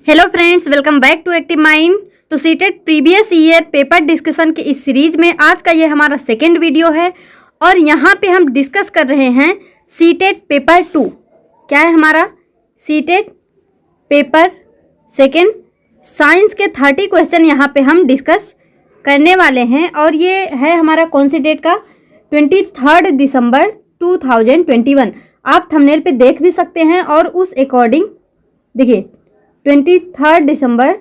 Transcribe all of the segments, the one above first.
Hello friends, welcome back to active mind. तो CTET previous year paper discussion के इस series में आज का ये हमारा सेकेंड वीडियो है और यहाँ पे हम डिस्कस कर रहे हैं सीटेट पेपर 2। क्या है हमारा सीटेट पेपर सेकेंड साइंस के 30 क्वेश्चन यहाँ पे हम डिस्कस करने वाले हैं और ये है हमारा कौन सी डेट का 23 दिसंबर 2021। आप थंबनेल पे देख भी सकते हैं और उस अकॉर्डिंग देखिए 23 दिसंबर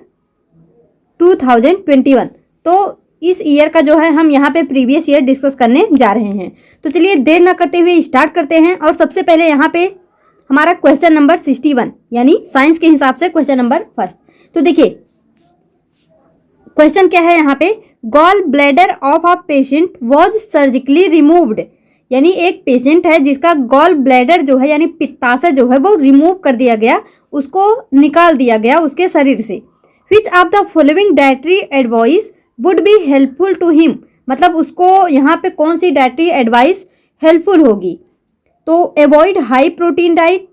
2021। तो इस ईयर का जो है हम यहाँ पे प्रीवियस ईयर डिस्कस करने जा रहे हैं। तो चलिए देर ना करते हुए स्टार्ट करते हैं। और सबसे पहले यहाँ पे हमारा क्वेश्चन नंबर 61 यानी साइंस के हिसाब से क्वेश्चन नंबर फर्स्ट। तो देखिए क्वेश्चन क्या है यहाँ पे, gall bladder of a patient was surgically removed. यानी एक पेशेंट है जिसका गॉल ब्लैडर जो है यानी पित्ताशय जो है वो रिमूव कर दिया गया, उसको निकाल दिया गया उसके शरीर से। Which of the following dietary advice would be helpful to him. मतलब उसको यहाँ पे कौन सी डाइटरी एडवाइस हेल्पफुल होगी। तो avoid high protein diet,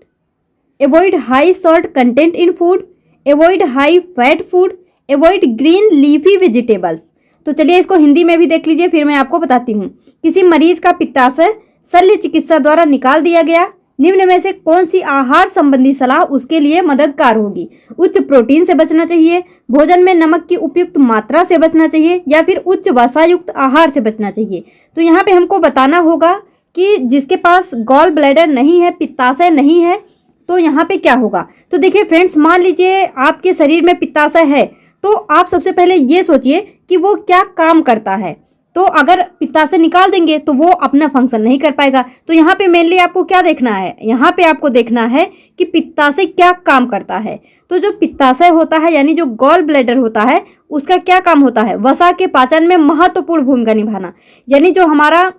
avoid high salt content in food, avoid high fat food, avoid green leafy vegetables. तो चलिए इसको हिंदी में भी देख लीजिए, फिर मैं आपको बताती हूँ। किसी मरीज का पित्ताशय शल्य चिकित्सा द्वारा निकाल दिया गया, निम्न में से कौन सी आहार संबंधी सलाह उसके लिए मददगार होगी। उच्च प्रोटीन से बचना चाहिए, भोजन में नमक की उपयुक्त मात्रा से बचना चाहिए, या फिर उच्च वसायुक्त आहार से बचना चाहिए। तो यहाँ पे हमको बताना होगा कि जिसके पास गॉल ब्लैडर नहीं है, पित्ताशय नहीं है, तो यहाँ पे क्या होगा। तो देखिए फ्रेंड्स, मान लीजिए आपके शरीर में पित्ताशय है, तो आप सबसे पहले ये सोचिए कि वो क्या काम करता है। तो अगर पित्ताशय निकाल देंगे तो वो अपना फंक्शन नहीं कर पाएगा। तो यहाँ पे मेनली आपको क्या देखना है, यहाँ पे आपको देखना है कि पित्ताशय क्या काम करता है। तो जो पित्ताशय होता है यानी जो गॉल ब्लैडर होता है उसका क्या काम होता है, वसा के पाचन में महत्वपूर्ण भूमिका निभाना। यानी जो हमारा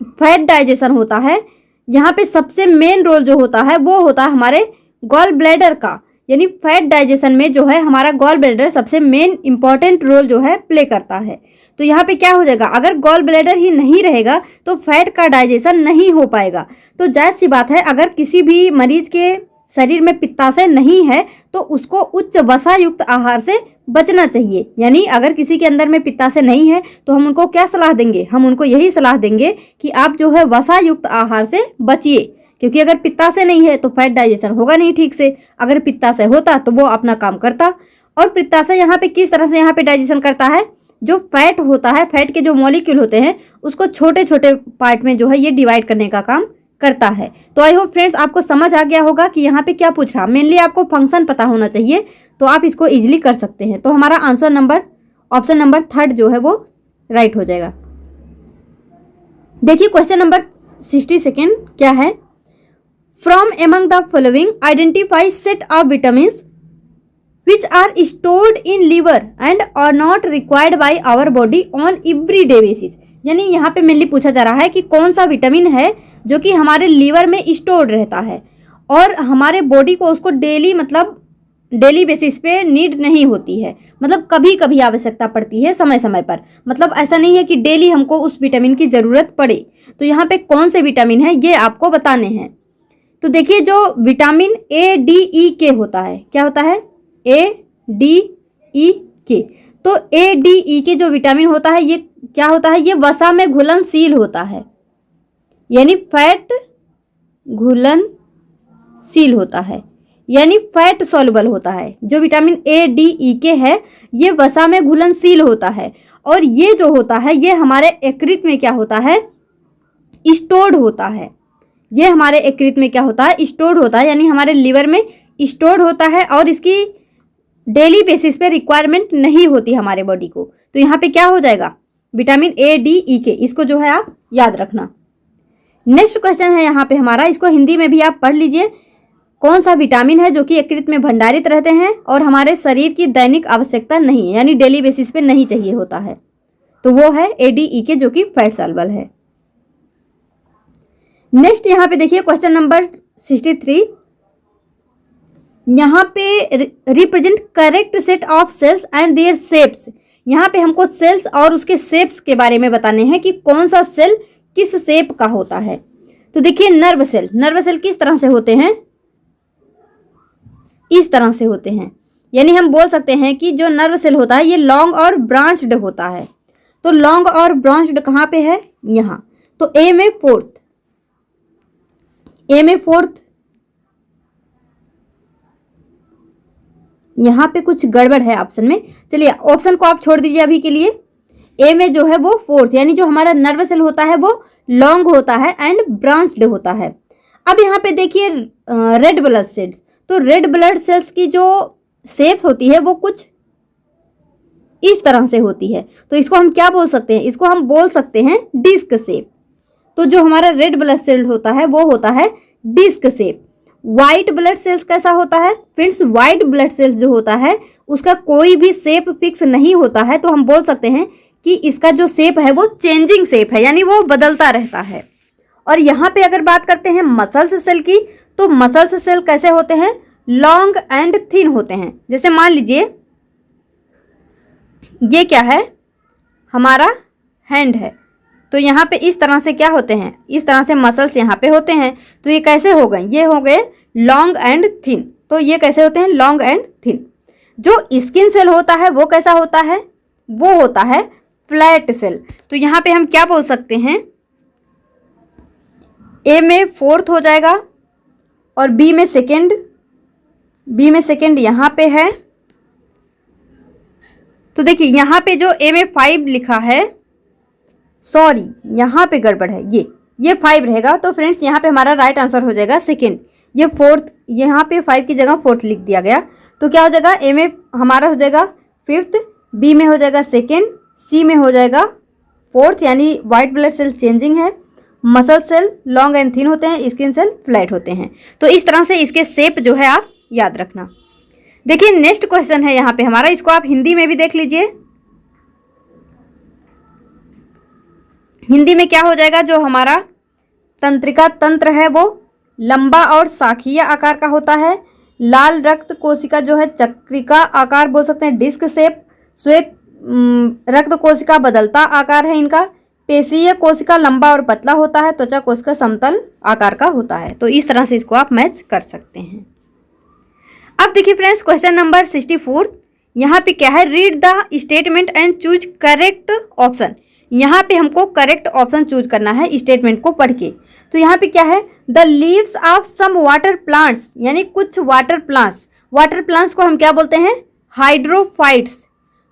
फैट डाइजेशन होता है, यहाँ पे सबसे मेन रोल जो होता है वो होता है हमारे गॉल ब्लैडर का। यानी फैट डाइजेशन में जो है हमारा गॉल ब्लैडर सबसे मेन इंपॉर्टेंट रोल जो है प्ले करता है। तो यहाँ पे क्या हो जाएगा, अगर गॉल ब्लैडर ही नहीं रहेगा तो फैट का डाइजेशन नहीं हो पाएगा। तो जायज़ सी बात है, अगर किसी भी मरीज के शरीर में पित्ताशय नहीं है तो उसको उच्च वसा युक्त आहार से बचना चाहिए। यानी अगर किसी के अंदर में पित्ताशय नहीं है तो हम उनको क्या सलाह देंगे, हम उनको यही सलाह देंगे कि आप जो है वसा युक्त आहार से बचिए। क्योंकि अगर पित्ताशय नहीं है तो फैट डाइजेशन होगा नहीं ठीक से। अगर पित्ताशय होता तो वो अपना काम करता। और पित्ताशय यहाँ पे किस तरह से यहाँ पे डाइजेशन करता है, जो फैट होता है, फैट के जो मॉलिक्यूल होते हैं उसको छोटे छोटे पार्ट में जो है ये डिवाइड करने का काम करता है। तो आई होप फ्रेंड्स आपको समझ आ गया होगा कि यहाँ पे क्या पूछ रहा। मेनली आपको फंक्शन पता होना चाहिए तो आप इसको इजिली कर सकते हैं। तो हमारा आंसर नंबर ऑप्शन नंबर 3 जो है वो राइट हो जाएगा। देखिए क्वेश्चन नंबर 62 क्या है, from among the following identify set of vitamins which are stored in liver and are not required by our body on everyday basis। यानी यहाँ पे मेनली पूछा जा रहा है कि कौन सा विटामिन है जो कि हमारे लीवर में स्टोर्ड रहता है और हमारे बॉडी को उसको डेली मतलब डेली बेसिस पे नीड नहीं होती है, मतलब कभी कभी आवश्यकता पड़ती है समय समय पर। मतलब ऐसा नहीं है कि डेली हमको उस विटामिन की ज़रूरत पड़े। तो यहाँ पे कौन से विटामिन है ये आपको बताने हैं। तो देखिए जो विटामिन ADE होता है, क्या होता है ADE। तो ADE जो विटामिन होता है ये क्या होता है, ये वसा में घुलनशील होता है, यानी फैट घुलनशील होता है, यानी फैट सॉल्युबल होता है। जो विटामिन ADE है ये वसा में घुलनशील होता है और ये जो होता है ये हमारे यकृत में क्या होता है, स्टोर्ड होता है। ये हमारे यकृत में क्या होता है, स्टोर्ड होता है, यानी हमारे लीवर में स्टोर्ड होता है और इसकी डेली बेसिस पे रिक्वायरमेंट नहीं होती हमारे बॉडी को। तो यहाँ पे क्या हो जाएगा, विटामिन ADE, इसको जो है आप याद रखना। नेक्स्ट क्वेश्चन है यहाँ पे हमारा, इसको हिंदी में भी आप पढ़ लीजिए। कौन सा विटामिन है जो कि यकृत में भंडारित रहते हैं और हमारे शरीर की दैनिक आवश्यकता नहीं है, यानी डेली बेसिस पे नहीं चाहिए होता है। तो वो है ADE जो कि फैट सॉल्युबल है। नेक्स्ट यहाँ पे देखिए क्वेश्चन नंबर 63, यहाँ पे represent correct set of cells and their shapes. यहाँ पे हमको सेल्स और उसके शेप्स के बारे में बताने हैं कि कौन सा सेल किस शेप का होता है। तो देखिए नर्व सेल किस तरह से होते हैं, इस तरह से होते हैं। यानी हम बोल सकते हैं कि जो नर्व सेल होता है ये लॉन्ग और ब्रांच्ड होता है। तो लॉन्ग और ब्रांच्ड कहाँ पे है? यहाँ। तो ए में फोर्थ, यहाँ पे कुछ गड़बड़ है ऑप्शन में। चलिए ऑप्शन को आप छोड़ दीजिए अभी के लिए। ए में जो है वो फोर्थ, यानी जो हमारा नर्व सेल होता है वो लॉन्ग होता है एंड ब्रांच्ड होता है। अब यहाँ पे देखिए रेड ब्लड सेल्स, तो रेड ब्लड सेल्स की जो शेप होती है वो कुछ इस तरह से होती है। तो इसको हम क्या बोल सकते हैं? इसको हम बोल सकते हैं डिस्क शेप। तो जो हमारा रेड ब्लड सेल होता है वो होता है disc shape. White blood cells कैसा होता है फ्रेंड्स? व्हाइट ब्लड सेल्स जो होता है उसका कोई भी शेप फिक्स नहीं होता है। तो हम बोल सकते हैं कि इसका जो शेप है वो चेंजिंग शेप है, यानी वो बदलता रहता है। और यहाँ पे अगर बात करते हैं मसल्स सेल की, तो मसल्स सेल कैसे होते हैं? लॉन्ग एंड थिन होते हैं। जैसे मान लीजिए ये क्या है? हमारा हैंड है। तो यहाँ पे इस तरह से क्या होते हैं? इस तरह से मसल्स यहाँ पे होते हैं। तो ये कैसे हो गए? ये हो गए लॉन्ग एंड थिन। तो ये कैसे होते हैं? Long and thin. जो स्किन सेल होता है वो कैसा होता है? वो होता है फ्लैट सेल। तो यहाँ पे हम क्या बोल सकते हैं? ए में फोर्थ हो जाएगा और बी में सेकेंड, यहाँ पे है। तो देखिए यहाँ पे जो ए में 5 लिखा है, सॉरी यहाँ पे गड़बड़ है, ये 5 रहेगा। तो फ्रेंड्स यहाँ पे हमारा राइट आंसर हो जाएगा सेकेंड। ये फोर्थ, यहाँ पे 5 की जगह फोर्थ लिख दिया गया। तो क्या हो जाएगा? ए में हमारा हो जाएगा फिफ्थ, बी में हो जाएगा सेकेंड, सी में हो जाएगा फोर्थ, यानी वाइट ब्लड सेल चेंजिंग है। Muscle cell long and thin होते हैं, स्किन सेल फ्लैट होते हैं। तो इस तरह से इसके शेप जो है आप याद रखना। देखिए नेक्स्ट क्वेश्चन है यहाँ पे हमारा, इसको आप हिंदी में भी देख लीजिए। हिंदी में क्या हो जाएगा? जो हमारा तंत्रिका तंत्र है वो लंबा और शाखीय आकार का होता है। लाल रक्त कोशिका जो है चक्रिका आकार बोल सकते हैं, डिस्क शेप। श्वेत रक्त कोशिका बदलता आकार है इनका। पेशीय कोशिका लंबा और पतला होता है। त्वचा कोशिका समतल आकार का होता है। तो इस तरह से इसको आप मैच कर सकते हैं। अब देखिए फ्रेंड्स क्वेश्चन नंबर 64, यहाँ पे क्या है? Read the statement and choose correct option. यहाँ पे हमको करेक्ट ऑप्शन चूज करना है स्टेटमेंट को पढ़ के। तो यहाँ पे क्या है? The leaves of some water plants, यानी कुछ वाटर प्लांट्स को हम क्या बोलते हैं? हाइड्रोफाइट्स।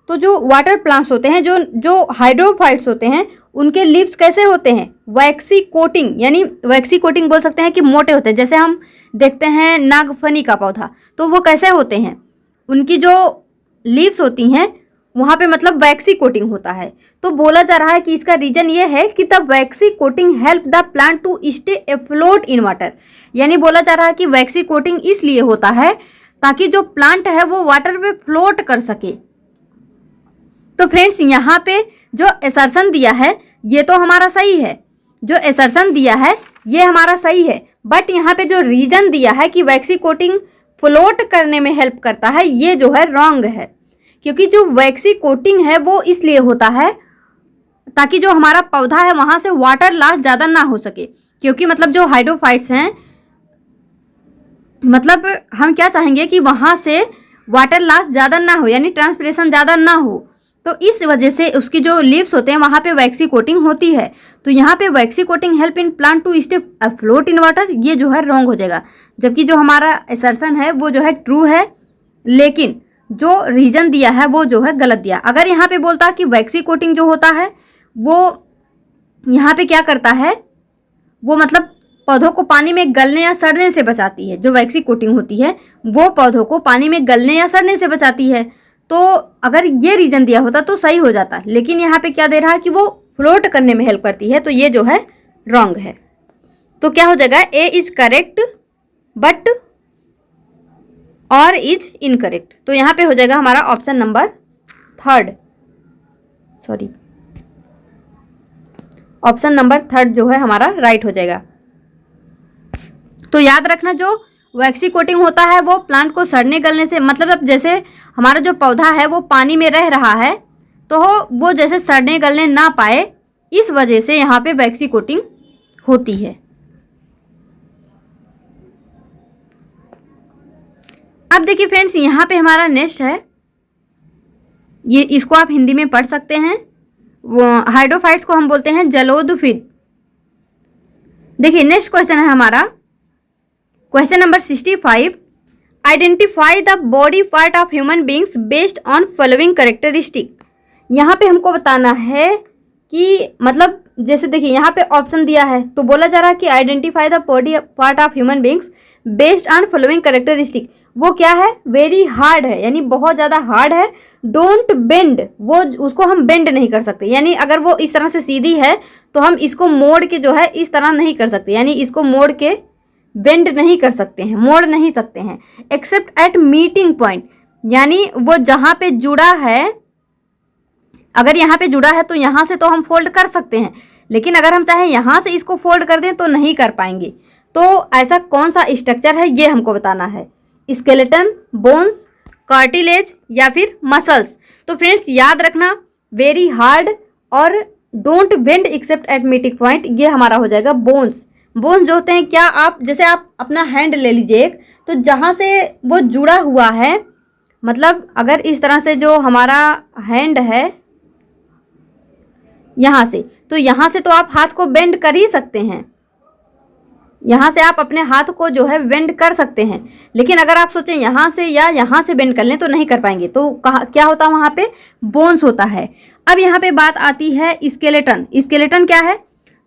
तो जो वाटर प्लांट्स होते हैं, जो हाइड्रोफाइट्स होते हैं, उनके लीव्स कैसे होते हैं? वैक्सी कोटिंग, यानी वैक्सी कोटिंग बोल सकते हैं कि मोटे होते हैं। जैसे हम देखते हैं नागफनी का पौधा, तो वो कैसे होते हैं? उनकी जो लीव्स होती हैं वहाँ पे मतलब वैक्सी कोटिंग होता है। तो बोला जा रहा है कि इसका रीजन ये है कि the waxy coating help the plant to stay afloat in water. यानी बोला जा रहा है कि वैक्सी कोटिंग इसलिए होता है ताकि जो प्लांट है वो वाटर पे फ्लोट कर सके। तो फ्रेंड्स यहाँ पे जो असर्शन दिया है ये तो हमारा सही है, जो असर्शन दिया है ये हमारा सही है। बट यहाँ पे जो रीजन दिया है कि वैक्सी कोटिंग फ्लोट करने में हेल्प करता है, ये जो है रॉन्ग है। क्योंकि जो वैक्सी कोटिंग है वो इसलिए होता है ताकि जो हमारा पौधा है वहाँ से वाटर लॉस ज़्यादा ना हो सके। क्योंकि मतलब जो हाइड्रोफाइट्स हैं, मतलब हम क्या चाहेंगे कि वहाँ से वाटर लॉस ज़्यादा ना हो, यानी ट्रांसपिरेशन ज़्यादा ना हो। तो इस वजह से उसकी जो लीव्स होते हैं वहाँ पे वैक्सी कोटिंग होती है। तो यहाँ पे waxy coating help in plant to stay afloat in water, ये जो है रॉन्ग हो जाएगा। जबकि जो हमारा असर्शन है वो जो है ट्रू है, लेकिन जो रीजन दिया है वो जो है गलत दिया। अगर यहाँ पे बोलता कि वैक्सी कोटिंग जो होता है वो यहाँ पे क्या करता है, वो मतलब पौधों को पानी में गलने या सड़ने से बचाती है। जो वैक्सी कोटिंग होती है वो पौधों को पानी में गलने या सड़ने से बचाती है। तो अगर ये रीजन दिया होता तो सही हो जाता, लेकिन यहाँ पे क्या दे रहा है कि वो फ्लोट करने में हेल्प करती है। तो ये जो है रॉन्ग है। तो क्या हो जाएगा? ए इज करेक्ट बट और इज इनकरेक्ट। तो यहाँ पे हो जाएगा हमारा option number third, sorry option number third जो है हमारा राइट हो जाएगा। तो याद रखना जो वैक्सी कोटिंग होता है वो प्लांट को सड़ने गलने से, मतलब अब जैसे हमारा जो पौधा है वो पानी में रह रहा है तो वो जैसे सड़ने गलने ना पाए, इस वजह से यहाँ पे वैक्सी कोटिंग होती है। अब देखिए फ्रेंड्स, यहाँ पे हमारा नेक्स्ट है, ये इसको आप हिंदी में पढ़ सकते हैं। वो हाइड्रोफाइट्स को हम बोलते हैं जलोदुफिद। देखिए नेक्स्ट क्वेश्चन है हमारा question number 65। Identify the body part of human beings based on following characteristic. यहाँ पे हमको बताना है कि मतलब जैसे देखिए यहाँ पे ऑप्शन दिया है, तो बोला जा रहा है कि identify the body part of human beings based on following characteristic. वो क्या है? वेरी हार्ड है, यानी बहुत ज़्यादा हार्ड है। डोंट बेंड, वो उसको हम बेंड नहीं कर सकते, यानी अगर वो इस तरह से सीधी है तो हम इसको मोड़ के जो है इस तरह नहीं कर सकते, यानी इसको मोड़ के बेंड नहीं कर सकते हैं, मोड़ नहीं सकते हैं। एक्सेप्ट एट मीटिंग पॉइंट, यानी वो जहाँ पे जुड़ा है, अगर यहाँ पे जुड़ा है तो यहाँ से तो हम फोल्ड कर सकते हैं, लेकिन अगर हम चाहे यहाँ से इसको फोल्ड कर दें तो नहीं कर पाएंगे। तो ऐसा कौन सा स्ट्रक्चर है ये हमको बताना है, स्केलेटन, बोन्स, कार्टिलेज या फिर मसल्स। तो फ्रेंड्स याद रखना, वेरी हार्ड और don't bend accept eight meeting point, ये हमारा हो जाएगा बोन्स। बोन्स जो होते हैं, क्या आप जैसे आप अपना हैंड ले लीजिए एक, तो जहाँ से वो जुड़ा हुआ है, मतलब अगर इस तरह से जो हमारा हैंड है यहाँ से, तो यहाँ से तो आप हाथ को बेंड कर ही सकते हैं, यहाँ से आप अपने हाथ को जो है बेंड कर सकते हैं। लेकिन अगर आप सोचें यहाँ से या यहाँ से बेंड कर लें तो नहीं कर पाएंगे। तो क्या होता है वहाँ पे? बोन्स होता है। अब यहाँ पे बात आती है स्केलेटन। स्केलेटन क्या है?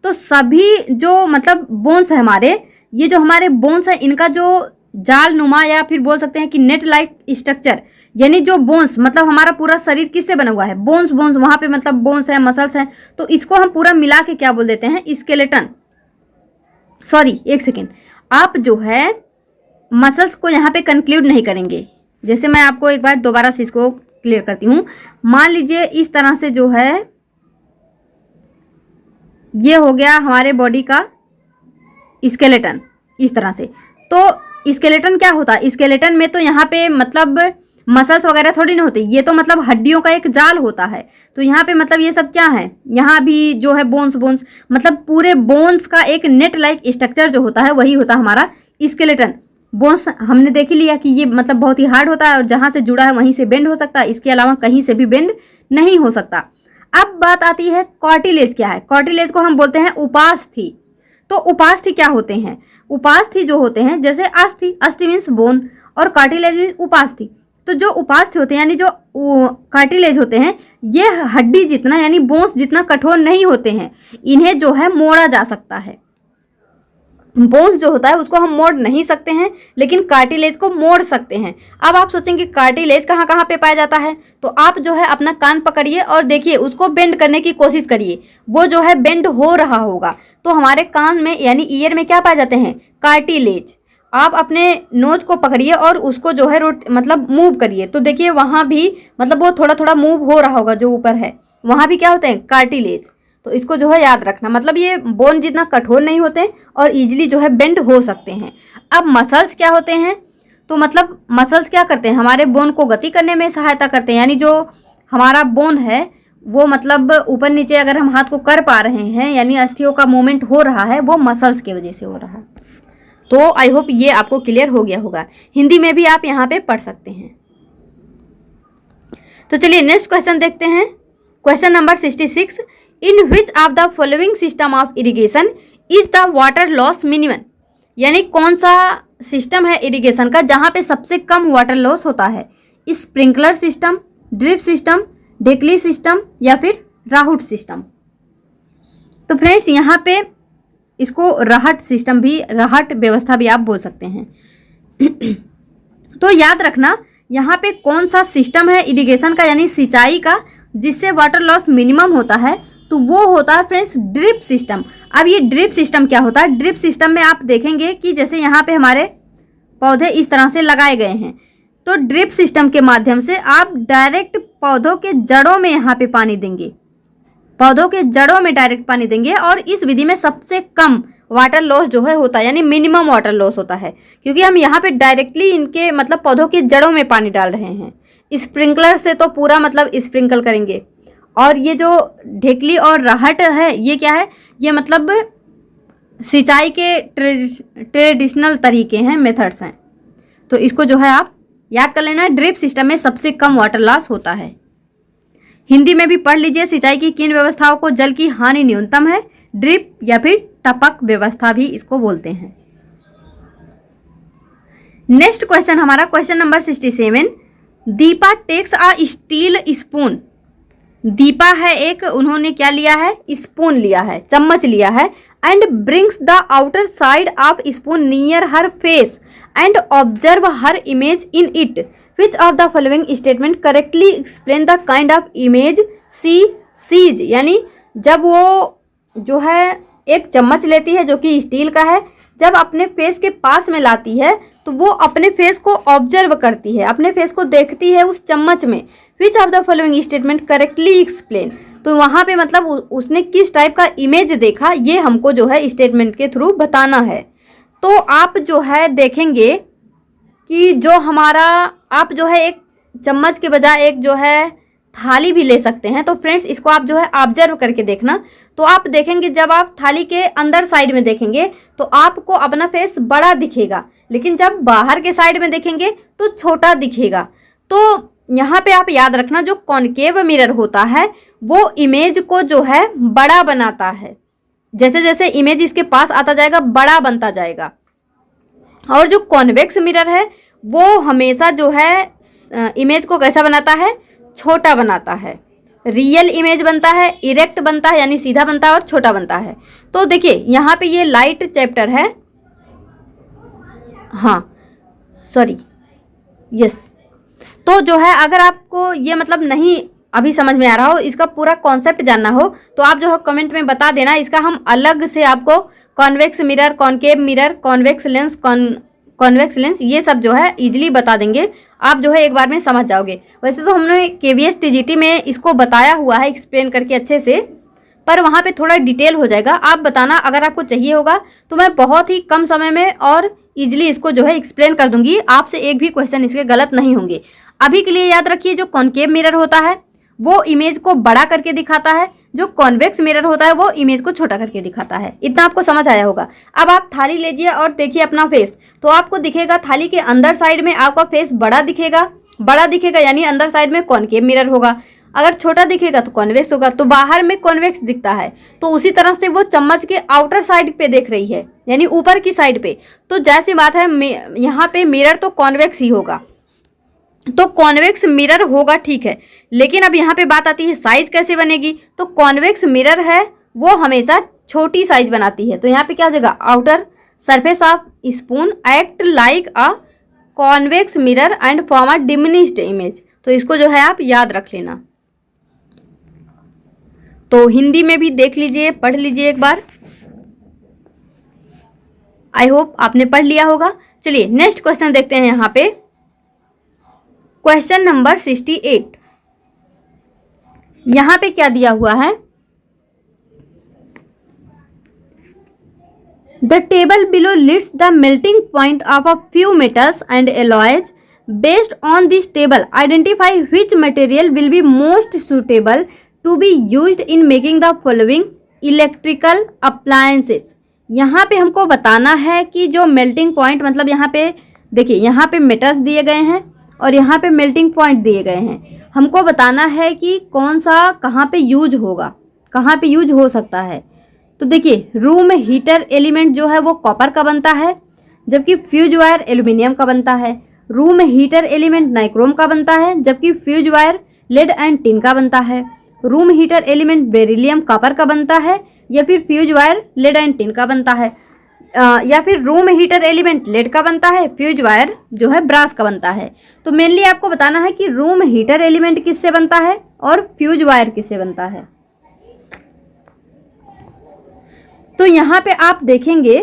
तो सभी जो मतलब बोन्स है हमारे, ये जो हमारे बोन्स है, इनका जो जाल नुमा या फिर बोल सकते हैं कि नेट लाइक स्ट्रक्चर, यानी जो बोन्स मतलब हमारा पूरा शरीर किससे बना हुआ है? बोन्स। बोन्स वहाँ पे मतलब बोन्स है, मसल्स हैं, तो इसको हम पूरा मिला के क्या बोल देते हैं? स्केलेटन। सॉरी एक सेकेंड, आप जो है मसल्स को यहाँ पे कंक्लूड नहीं करेंगे। जैसे मैं आपको एक बार दोबारा से इसको क्लियर करती हूँ। मान लीजिए इस तरह से जो है ये हो गया हमारे बॉडी का स्केलेटन, इस तरह से। तो स्केलेटन क्या होता है? स्केलेटन में तो यहाँ पे मतलब मसल्स वगैरह थोड़ी ना होती, ये तो मतलब हड्डियों का एक जाल होता है। तो यहाँ पे मतलब ये सब क्या है? यहाँ भी जो है बोन्स, बोन्स मतलब पूरे बोन्स का एक नेट लाइक स्ट्रक्चर जो होता है वही होता है हमारा स्केलेटन। बोन्स हमने देख लिया कि ये मतलब बहुत ही हार्ड होता है और जहाँ से जुड़ा है वहीं से बेंड हो सकता है, इसके अलावा कहीं से भी बेंड नहीं हो सकता। अब बात आती है कार्टिलेज क्या है? कार्टिलेज को हम बोलते हैं उपास्थि। तो उपास्थि क्या होते हैं? उपास्थि जो होते हैं, जैसे अस्थि, अस्थि मीन्स बोन और कार्टिलेज मीन्स उपास्थि। तो जो उपास्थि होते हैं यानी जो कार्टिलेज होते हैं, ये हड्डी जितना यानी बोन्स जितना कठोर नहीं होते हैं, इन्हें जो है मोड़ा जा सकता है। बोन्स जो होता है उसको हम मोड़ नहीं सकते हैं, लेकिन कार्टिलेज को मोड़ सकते हैं। अब आप सोचेंगे कार्टिलेज कहाँ कहाँ पे पाया जाता है, तो आप जो है अपना कान पकड़िए और देखिए, उसको बेंड करने की कोशिश करिए, वो जो है बेंड हो रहा होगा। तो हमारे कान में यानी ईयर में क्या पाए जाते हैं? कार्टिलेज। आप अपने नोज को पकड़िए और उसको जो है मतलब मूव करिए, तो देखिए वहाँ भी मतलब वो थोड़ा थोड़ा मूव हो रहा होगा, जो ऊपर है वहाँ भी क्या होते हैं? कार्टिलेज। तो इसको जो है याद रखना, मतलब ये बोन जितना कठोर नहीं होते और इजीली जो है बेंड हो सकते हैं। अब मसल्स क्या होते हैं? तो मतलब मसल्स क्या करते हैं? हमारे बोन को गति करने में सहायता करते हैं, यानी जो हमारा बोन है वो मतलब ऊपर नीचे अगर हम हाथ को कर पा रहे हैं, यानी अस्थियों का मूवमेंट हो रहा है, वो मसल्स की वजह से हो रहा है। तो आई होप ये आपको क्लियर हो गया होगा। हिंदी में भी आप यहाँ पे पढ़ सकते हैं। तो चलिए नेक्स्ट क्वेश्चन देखते हैं। Question number 66। In which of the following system of irrigation is the water loss minimum, यानी कौन सा सिस्टम है इरिगेशन का जहाँ पे सबसे कम वाटर लॉस होता है? स्प्रिंकलर सिस्टम, ड्रिप सिस्टम, ढेकली सिस्टम या फिर राहुट सिस्टम। तो फ्रेंड्स यहाँ पे इसको राहट सिस्टम भी, राहट व्यवस्था भी आप बोल सकते हैं। तो याद रखना यहाँ पे कौन सा सिस्टम है इरिगेशन का यानी सिंचाई का जिससे वाटर लॉस मिनिमम होता है, तो वो होता है फ्रेंड्स ड्रिप सिस्टम। अब ये ड्रिप सिस्टम क्या होता है? ड्रिप सिस्टम में आप देखेंगे कि जैसे यहाँ पे हमारे पौधे इस तरह से लगाए गए हैं, तो ड्रिप सिस्टम के माध्यम से आप डायरेक्ट पौधों के जड़ों में यहाँ पे पानी देंगे, पौधों के जड़ों में डायरेक्ट पानी देंगे, और इस विधि में सबसे कम वाटर लॉस जो है होता है, यानी मिनिमम वाटर लॉस होता है, क्योंकि हम यहाँ पे डायरेक्टली इनके मतलब पौधों के जड़ों में पानी डाल रहे हैं। स्प्रिंकलर से तो पूरा मतलब स्प्रिंकल करेंगे, और ये जो ढेकली और राहट है ये क्या है? ये मतलब सिंचाई के ट्रेडिशनल तरीके हैं, मेथड्स हैं। तो इसको जो है आप याद कर लेना, ड्रिप सिस्टम में सबसे कम वाटर लॉस होता है। हिंदी में भी पढ़ लीजिए, सिंचाई की किन व्यवस्थाओं को जल की हानि न्यूनतम है? ड्रिप या फिर टपक व्यवस्था भी इसको बोलते हैं। नेक्स्ट क्वेश्चन हमारा question number 67। Deepa takes a steel spoon. Deepa है एक, उन्होंने क्या लिया है? स्पून लिया है, चम्मच लिया है। And brings the outer side of spoon near her face and observe her image in it. Which of the following statement correctly explain the kind of image she sees. यानी जब वो जो है एक चम्मच लेती है जो कि स्टील का है, जब अपने फेस के पास में लाती है तो वो अपने फेस को ऑब्जर्व करती है, अपने फेस को देखती है उस चम्मच में। विच of the following statement correctly explain. तो वहाँ पे मतलब उसने किस टाइप का इमेज देखा, ये हमको जो है स्टेटमेंट के थ्रू बताना है। तो आप जो है देखेंगे कि जो हमारा, आप जो है एक चम्मच के बजाय एक जो है थाली भी ले सकते हैं। तो फ्रेंड्स इसको आप जो है ऑब्जर्व करके देखना। तो आप देखेंगे जब आप थाली के अंदर साइड में देखेंगे तो आपको अपना फेस बड़ा दिखेगा, लेकिन जब बाहर के साइड में देखेंगे तो छोटा दिखेगा। तो यहाँ पे आप याद रखना, जो कॉनकेव मिरर होता है वो इमेज को जो है बड़ा बनाता है। जैसे जैसे इमेज इसके पास आता जाएगा बड़ा बनता जाएगा। और जो कॉन्वेक्स मिरर है वो हमेशा जो है इमेज को कैसा बनाता है? छोटा बनाता है। रियल इमेज बनता है, इरेक्ट बनता है यानी सीधा बनता है और छोटा बनता है। तो देखिए यहाँ पे ये लाइट चैप्टर है, हाँ सॉरी यस। तो जो है अगर आपको ये मतलब नहीं अभी समझ में आ रहा हो, इसका पूरा कॉन्सेप्ट जानना हो तो आप जो है कमेंट में बता देना। इसका हम अलग से आपको convex mirror, concave mirror, convex lens, convex lens ये सब जो है इजीली बता देंगे। आप जो है एक बार में समझ जाओगे। वैसे तो हमने KVS TGT में इसको बताया हुआ है एक्सप्लेन करके अच्छे से, पर वहाँ पे थोड़ा डिटेल हो जाएगा। आप बताना अगर आपको चाहिए होगा तो मैं बहुत ही कम समय में और इजीली इसको जो है एक्सप्लेन कर दूंगी। आपसे एक भी क्वेश्चन इसके गलत नहीं होंगे। अभी के लिए याद रखिए, जो कॉनकेव मिरर होता है वो इमेज को बड़ा करके दिखाता है, जो कॉन्वेक्स मिरर होता है वो इमेज को छोटा करके दिखाता है। इतना आपको समझ आया होगा। अब आप थाली लीजिए और देखिए अपना फेस, तो आपको दिखेगा थाली के अंदर साइड में आपका फेस बड़ा दिखेगा यानी अंदर साइड में कॉनकेव मिरर होगा। अगर छोटा दिखेगा तो कॉन्वेक्स होगा। तो बाहर में कॉन्वेक्स दिखता है, तो उसी तरह से वो चम्मच के आउटर साइड पे देख रही है यानी ऊपर की साइड पे। तो जैसी बात है यहाँ पे मिरर तो कॉन्वेक्स ही होगा, तो कॉन्वेक्स मिरर होगा, ठीक है। लेकिन अब यहाँ पे बात आती है साइज कैसे बनेगी। तो कॉन्वेक्स मिरर है वो हमेशा छोटी साइज बनाती है। तो यहाँ पे क्या हो जाएगा? Outer surface of spoon act like a convex mirror and form a diminished image. तो इसको जो है आप याद रख लेना। तो हिंदी में भी देख लीजिए, पढ़ लीजिए एक बार। आई होप आपने पढ़ लिया होगा। चलिए नेक्स्ट क्वेश्चन देखते हैं। यहाँ पे क्वेश्चन नंबर 68। यहाँ पे क्या दिया हुआ है? The table below lists the melting point of a few metals and alloys. Based on this table identify which material will be most suitable to be used in making the following electrical appliances. यहाँ पे हमको बताना है कि जो melting point, मतलब यहाँ पे देखिए यहाँ पे मेटल्स दिए गए हैं और यहाँ पे मेल्टिंग पॉइंट दिए गए हैं। हमको बताना है कि कौन सा कहाँ पे यूज होगा, कहाँ पे यूज हो सकता है। तो देखिए रूम हीटर एलिमेंट जो है वो कॉपर का बनता है, जबकि फ्यूज वायर एल्यूमिनियम का बनता है। रूम हीटर एलिमेंट नाइक्रोम का बनता है, जबकि fuse wire lead and tin का बनता है। Room heater element beryllium copper का बनता है, या फिर fuse wire lead and tin का बनता है, या फिर रूम हीटर एलिमेंट लेड का बनता है, फ्यूज वायर जो है ब्रास का बनता है। तो मेनली आपको बताना है कि रूम हीटर एलिमेंट किससे बनता है और फ्यूज वायर किससे बनता है। तो यहाँ पे आप देखेंगे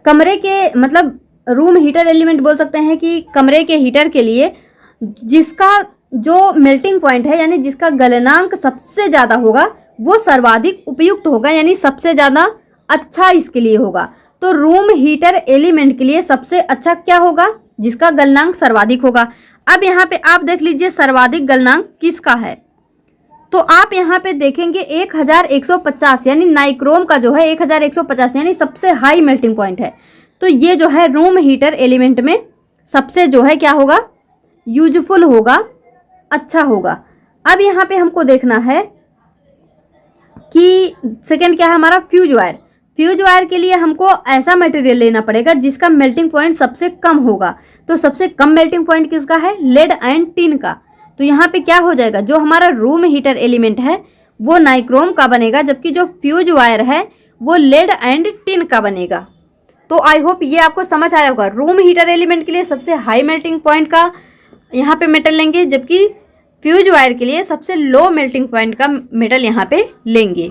कमरे के, मतलब रूम हीटर एलिमेंट बोल सकते हैं कि कमरे के हीटर के लिए जिसका जो मेल्टिंग पॉइंट है यानी जिसका गलनांक सबसे ज़्यादा होगा वो सर्वाधिक उपयुक्त होगा, यानी सबसे ज़्यादा अच्छा इसके लिए होगा। तो रूम हीटर एलिमेंट के लिए सबसे अच्छा क्या होगा? जिसका गलनांक सर्वाधिक होगा। अब यहाँ पे आप देख लीजिए सर्वाधिक गलनांक किसका है। तो आप यहाँ पे देखेंगे 1150 यानी नाइक्रोम का जो है 1150 यानी सबसे हाई मेल्टिंग पॉइंट है। तो ये जो है रूम हीटर एलिमेंट में सबसे जो है क्या होगा, यूजफुल होगा, अच्छा होगा। अब यहाँ पे हमको देखना है कि सेकंड क्या है हमारा, फ्यूज वायर। फ्यूज वायर के लिए हमको ऐसा मटेरियल लेना पड़ेगा जिसका मेल्टिंग पॉइंट सबसे कम होगा। तो सबसे कम मेल्टिंग पॉइंट किसका है, लेड एंड टिन का। तो यहाँ पे क्या हो जाएगा, जो हमारा रूम हीटर एलिमेंट है वो नाइक्रोम का बनेगा, जबकि जो फ्यूज वायर है वो लेड एंड टिन का बनेगा। तो आई होप ये आपको समझ आया होगा। रूम हीटर एलिमेंट के लिए सबसे हाई मेल्टिंग पॉइंट का यहाँ पे मेटल लेंगे, जबकि फ्यूज वायर के लिए सबसे लो मेल्टिंग पॉइंट का मेटल यहाँ पे लेंगे।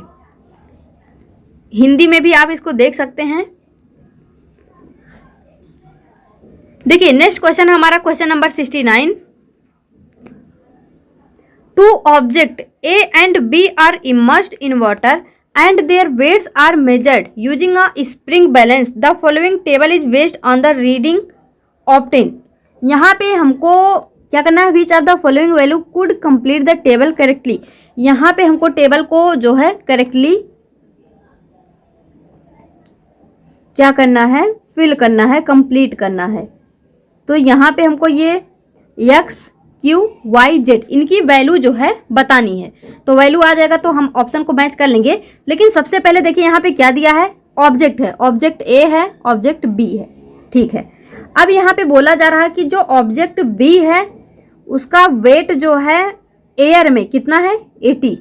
हिंदी में भी आप इसको देख सकते हैं। देखिए नेक्स्ट क्वेश्चन हमारा question number 69। Two object A and B are immersed in water and their weights are measured using a spring balance. The following table is based on the reading obtained. यहाँ पे हमको क्या करना है, which of the following value could complete the table correctly. यहाँ पे हमको table को जो है करेक्टली क्या करना है, फिल करना है, कंप्लीट करना है। तो यहाँ पे हमको ये x Q Y Z इनकी वैल्यू जो है बतानी है। तो वैल्यू आ जाएगा तो हम ऑप्शन को मैच कर लेंगे। लेकिन सबसे पहले देखिए यहाँ पे क्या दिया है, ऑब्जेक्ट है, ऑब्जेक्ट ए है, ऑब्जेक्ट बी है, ठीक है। अब यहाँ पे बोला जा रहा है कि जो ऑब्जेक्ट बी है उसका वेट जो है एयर में कितना है, 80।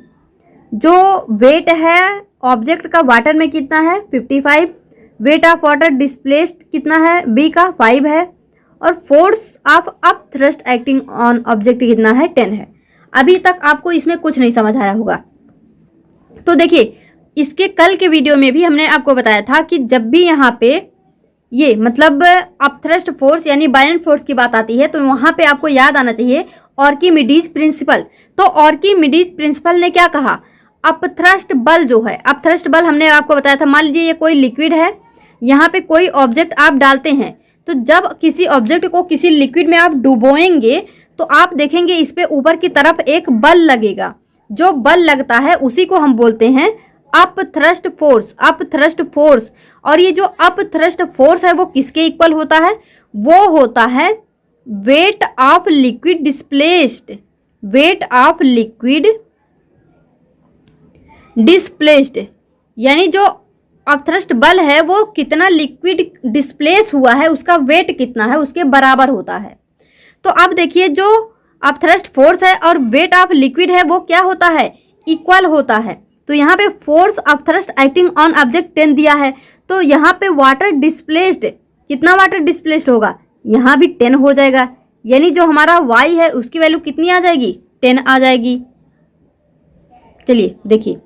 जो वेट है ऑब्जेक्ट का वाटर में कितना है, 55। वेट ऑफ वाटर डिस्प्लेस्ड कितना है, बी का 5 है। और force of up thrust acting on object कितना है, 10 है। अभी तक आपको इसमें कुछ नहीं समझ आया होगा। तो देखिए इसके कल के वीडियो में भी हमने आपको बताया था कि जब भी यहाँ पे ये मतलब अप थ्रस्ट फोर्स यानी बायरेंट फोर्स की बात आती है तो वहाँ पे आपको याद आना चाहिए आर्किमिडीज प्रिंसिपल। तो आर्किमिडीज प्रिंसिपल ने क्या कहा, अप थ्रस्ट बल जो है, अप थ्रस्ट बल हमने आपको बताया था। मान लीजिए ये कोई लिक्विड है, यहाँ पे कोई ऑब्जेक्ट आप डालते हैं, तो जब किसी ऑब्जेक्ट को किसी लिक्विड में आप डुबोएंगे तो आप देखेंगे इस पे ऊपर की तरफ एक बल लगेगा। जो बल लगता है उसी को हम बोलते हैं up thrust force, up thrust force. और ये जो अप थ्रस्ट फोर्स है वो किसके इक्वल होता है, वो होता है weight of liquid displaced, weight of liquid displaced. यानी जो अपथ्रस्ट बल है वो कितना लिक्विड डिस्प्लेस हुआ है उसका वेट कितना है उसके बराबर होता है। तो अब देखिए जो अपथ्रस्ट फोर्स है और वेट ऑफ लिक्विड है वो क्या होता है, इक्वल होता है। तो यहाँ पे force of thrust acting on object 10 दिया है, तो यहाँ पे वाटर डिस्प्लेस्ड कितना वाटर डिस्प्लेस्ड होगा, यहाँ भी 10 हो जाएगा। यानी जो हमारा y है उसकी वैल्यू कितनी आ जाएगी, 10 आ जाएगी। चलिए देखिए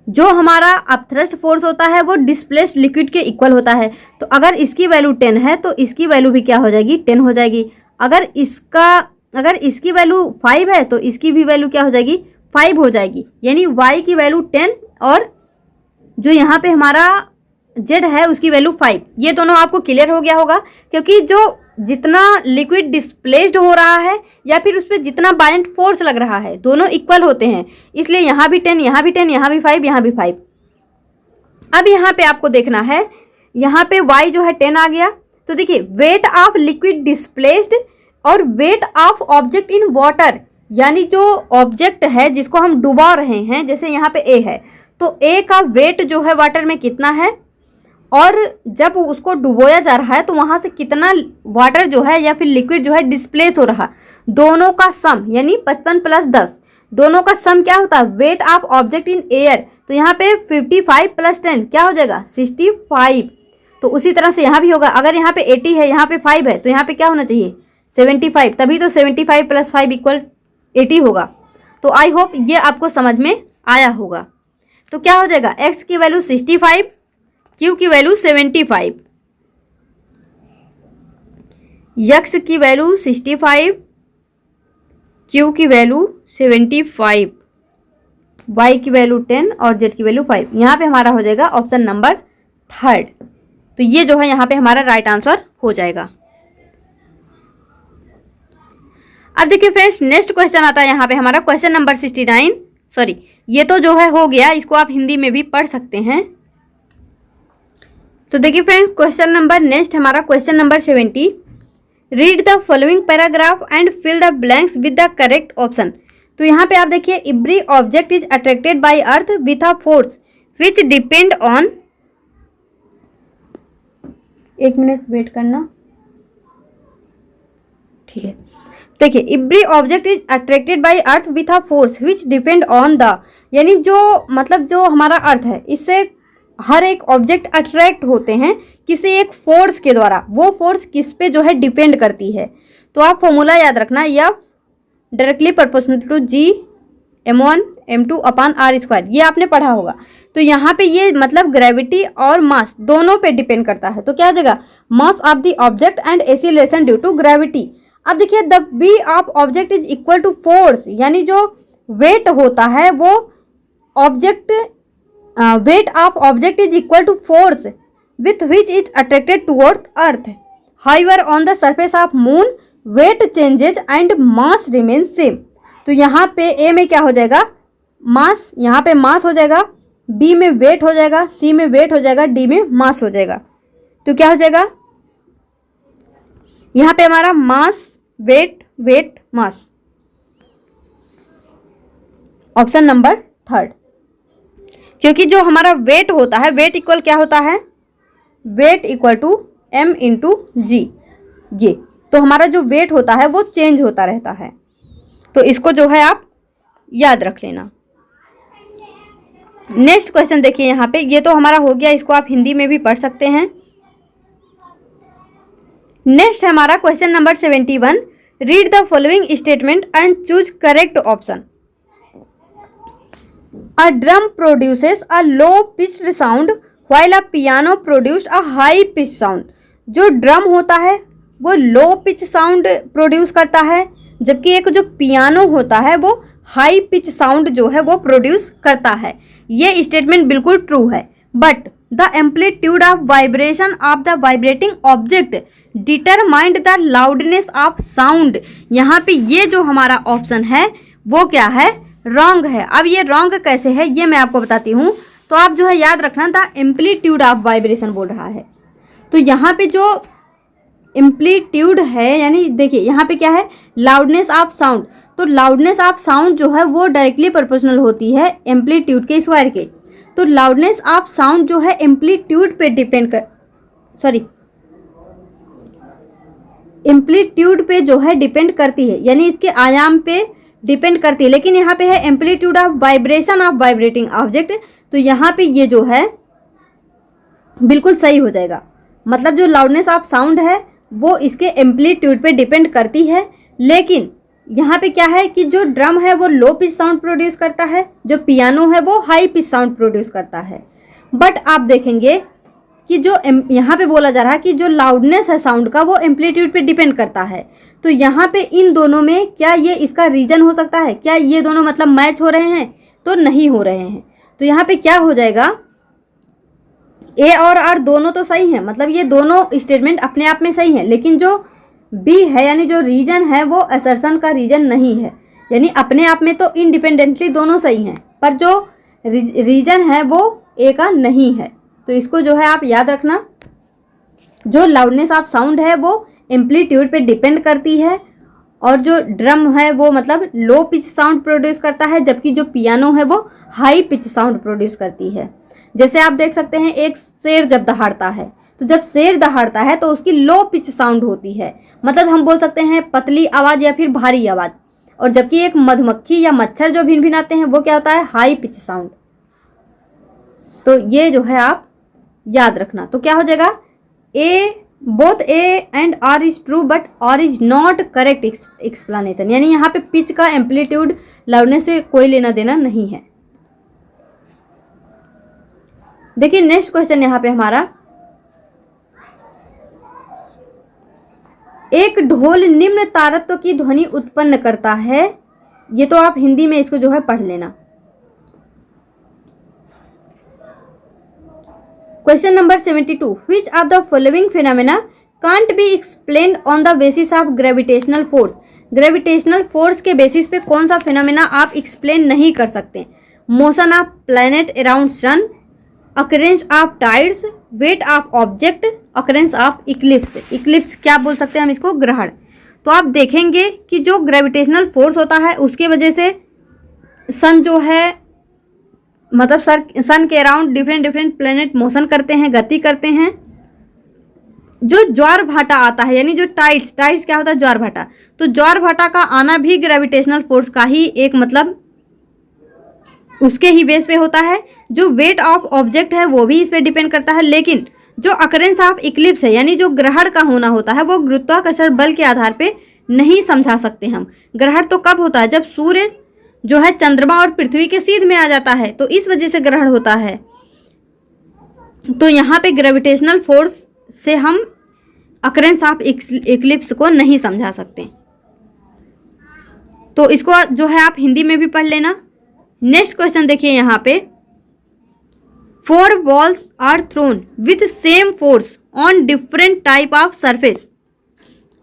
जो हमारा अपथ्रस्ट फोर्स होता है वो डिस्प्लेस्ड लिक्विड के इक्वल होता है। तो अगर इसकी वैल्यू 10 है तो इसकी वैल्यू भी क्या हो जाएगी, 10 हो जाएगी। अगर इसकी वैल्यू 5 है तो इसकी भी वैल्यू क्या हो जाएगी, 5 हो जाएगी। यानी y की वैल्यू 10 और जो यहाँ पे हमारा z है उसकी वैल्यू 5। ये दोनों आपको क्लियर हो गया होगा, क्योंकि जो जितना लिक्विड डिस्प्लेस्ड हो रहा है या फिर उस पर जितना बायरेंट फोर्स लग रहा है दोनों इक्वल होते हैं, इसलिए यहाँ भी 10, यहाँ भी 10, यहाँ भी 5, यहाँ भी 5। अब यहाँ पे आपको देखना है, यहाँ पे y जो है 10 आ गया। तो देखिए वेट ऑफ लिक्विड डिस्प्लेस्ड और wait of object in water, यानी जो ऑब्जेक्ट है जिसको हम डुबा रहे हैं, जैसे यहाँ पे a है तो a का वेट जो है वाटर में कितना है और जब उसको डुबोया जा रहा है तो वहाँ से कितना वाटर जो है या फिर लिक्विड जो है डिस्प्लेस हो रहा, दोनों का सम यानी 55 + 10, दोनों का सम क्या होता है, wait of object in air. तो यहाँ पे 55 + 10 क्या हो जाएगा, 65। तो उसी तरह से यहाँ भी होगा, अगर यहाँ पे 80 है, यहाँ पे 5 है, तो यहाँ पे क्या होना चाहिए, 75। तभी तो 75 + 5 = 80 होगा। तो आई होप ये आपको समझ में आया होगा। तो क्या हो जाएगा, x की वैल्यू 65, q की वैल्यू 75, x की वैल्यू 65, q की वैल्यू 75, y की वैल्यू 10 और z की वैल्यू 5। यहाँ पे हमारा हो जाएगा ऑप्शन नंबर 3। तो ये जो है यहाँ पे हमारा राइट आंसर हो जाएगा। अब देखिए फ्रेंड्स नेक्स्ट क्वेश्चन आता है यहाँ पे हमारा क्वेश्चन नंबर 69। सॉरी ये तो जो है हो गया, इसको आप हिंदी में भी पढ़ सकते हैं। तो देखिए फ्रेंड्स क्वेश्चन नंबर नेक्स्ट हमारा question number 70 read the following paragraph and fill the blanks with the correct option. तो यहाँ पे आप देखिए, every object is attracted by earth with a force which depend on, एक मिनट वेट करना, ठीक है। देखिए, every object is attracted by earth with a force which depend on the, यानी जो मतलब जो हमारा अर्थ है, इससे हर एक ऑब्जेक्ट अट्रैक्ट होते हैं किसी एक फोर्स के द्वारा। वो फोर्स किस पे जो है डिपेंड करती है। तो आप फॉर्मूला याद रखना, या directly proportional to G m1 m2 upon r square, ये आपने पढ़ा होगा। तो यहाँ पे ये मतलब ग्रेविटी और मास दोनों पे डिपेंड करता है। तो क्या हो जाएगा, mass of the object and acceleration due to gravity. अब देखिए, the B of object is equal to force, यानी जो वेट होता है वो object, weight of object is equal to force with which it attracted toward earth. However on the surface of moon weight changes and mass remain same. तो यहाँ पे ए में क्या हो जाएगा, मास, यहाँ पे मास हो जाएगा, बी में वेट हो जाएगा, सी में वेट हो जाएगा, डी में मास हो जाएगा। तो क्या हो जाएगा, यहाँ पे हमारा मास, वेट, वेट, मास, ऑप्शन नंबर थर्ड। क्योंकि जो हमारा वेट होता है, वेट इक्वल क्या होता है, weight equal to m into G, ये तो हमारा जो वेट होता है वो चेंज होता रहता है। तो इसको जो है आप याद रख लेना। नेक्स्ट क्वेश्चन देखिए, यहाँ पे ये तो हमारा हो गया, इसको आप हिंदी में भी पढ़ सकते हैं। नेक्स्ट है हमारा question number 71, read the following statement and choose correct option. A drum produces a low pitched sound while a piano produced a high pitch sound. जो ड्रम होता है वो लो पिच साउंड प्रोड्यूस करता है, जबकि एक जो पियानो होता है वो हाई पिच साउंड जो है वो प्रोड्यूस करता है। ये स्टेटमेंट बिल्कुल ट्रू है, but the amplitude of vibration of the vibrating object determined the loudness of sound. यहाँ पे ये जो हमारा ऑप्शन है वो क्या है, रॉन्ग है। अब ये रॉन्ग कैसे है ये मैं आपको बताती हूँ। तो आप जो है याद रखना, द एम्पलीट्यूड ऑफ वाइब्रेशन बोल रहा है। तो यहाँ पे जो एम्पलीट्यूड है, यानी देखिए यहाँ पे क्या है, लाउडनेस ऑफ साउंड। तो लाउडनेस ऑफ साउंड जो है वो डायरेक्टली प्रोपोर्शनल होती है एम्पलीट्यूड के स्क्वायर के। तो लाउडनेस ऑफ साउंड जो है एम्पलीट्यूड पे डिपेंड कर, सॉरी, एम्पलीट्यूड पे जो है डिपेंड करती है, यानी इसके आयाम पे डिपेंड करती है। लेकिन यहाँ पे है amplitude of vibration of vibrating object. तो यहाँ पे ये जो है बिल्कुल सही हो जाएगा। मतलब जो लाउडनेस ऑफ साउंड है वो इसके एम्पलीट्यूड पे डिपेंड करती है। लेकिन यहाँ पे क्या है कि जो ड्रम है वो लो पिच साउंड प्रोड्यूस करता है, जो पियानो है वो हाई पिच साउंड प्रोड्यूस करता है। बट आप देखेंगे कि जो यहाँ पे बोला जा रहा है कि जो लाउडनेस है साउंड का वो एम्पलीट्यूड पे डिपेंड करता है। तो यहाँ पे इन दोनों में क्या ये इसका रीजन हो सकता है, क्या ये दोनों मतलब मैच हो रहे हैं, तो नहीं हो रहे हैं। तो यहाँ पे क्या हो जाएगा, ए और आर दोनों तो सही हैं, मतलब ये दोनों स्टेटमेंट अपने आप में सही हैं। लेकिन जो बी है यानी जो रीजन है वो असर्शन का रीजन नहीं है, यानी अपने आप में तो इंडिपेंडेंटली दोनों सही हैं, पर जो रीजन है वो ए का नहीं है। तो इसको जो है आप याद रखना, जो लाउडनेस ऑफ साउंड है वो एम्पलीट्यूड पे डिपेंड करती है, और जो ड्रम है वो मतलब लो पिच साउंड प्रोड्यूस करता है, जबकि जो पियानो है वो हाई पिच साउंड प्रोड्यूस करती है। जैसे आप देख सकते हैं, एक शेर जब दहाड़ता है, तो जब शेर दहाड़ता है तो उसकी लो पिच साउंड होती है, मतलब हम बोल सकते हैं पतली आवाज़ या फिर भारी आवाज़। और जबकि एक मधुमक्खी या मच्छर जो भिनभिनाते हैं वो क्या होता है, हाई पिच साउंड। तो ये जो है आप याद रखना। तो क्या हो जाएगा, A, both A and R is true but R is not correct explanation. यानी यहाँ पे पिच का एम्पलीट्यूड लाउडनेस से कोई लेना देना नहीं है। देखिए नेक्स्ट क्वेश्चन यहाँ पे हमारा, एक ढोल निम्न तारत्व की ध्वनि उत्पन्न करता है। ये तो आप हिंदी में इसको जो है पढ़ लेना। Question number 72, which of the following phenomena can't be explained on the basis of gravitational force. Gravitational force के बेसिस पे कौन सा फिनोमेना आप एक्सप्लेन नहीं कर सकते। Motion of planet around sun, occurrence of tides, weight of object, occurrence of eclipse. Eclipse क्या बोल सकते हैं हम इसको? ग्रहण। तो आप देखेंगे कि जो ग्रेविटेशनल फोर्स होता है उसके वजह से सन जो है मतलब सन के around different different planet motion करते हैं, गति करते हैं। जो ज्वार भाटा आता है यानी जो टाइड्स क्या होता है? ज्वार भाटा। तो ज्वार भाटा का आना भी ग्रेविटेशनल फोर्स का ही एक मतलब उसके ही बेस पे होता है। जो वेट ऑफ ऑब्जेक्ट है वो भी इस पे डिपेंड करता है। लेकिन जो अकरेंस ऑफ इक्लिप्स है यानी जो ग्रहण का होना होता है वो गुरुत्वाकर्षण बल के आधार पे नहीं समझा सकते हम। ग्रहण तो कब होता है? जब सूर्य जो है चंद्रमा और पृथ्वी के सीध में आ जाता है, तो इस वजह से ग्रहण होता है। तो यहाँ पे ग्रेविटेशनल फोर्स से हम अकरेंस ऑफ इक्लिप्स को नहीं समझा सकते। तो इसको जो है आप हिंदी में भी पढ़ लेना। नेक्स्ट क्वेश्चन देखिए यहाँ पे, 4 balls are thrown with same force on different type of surface.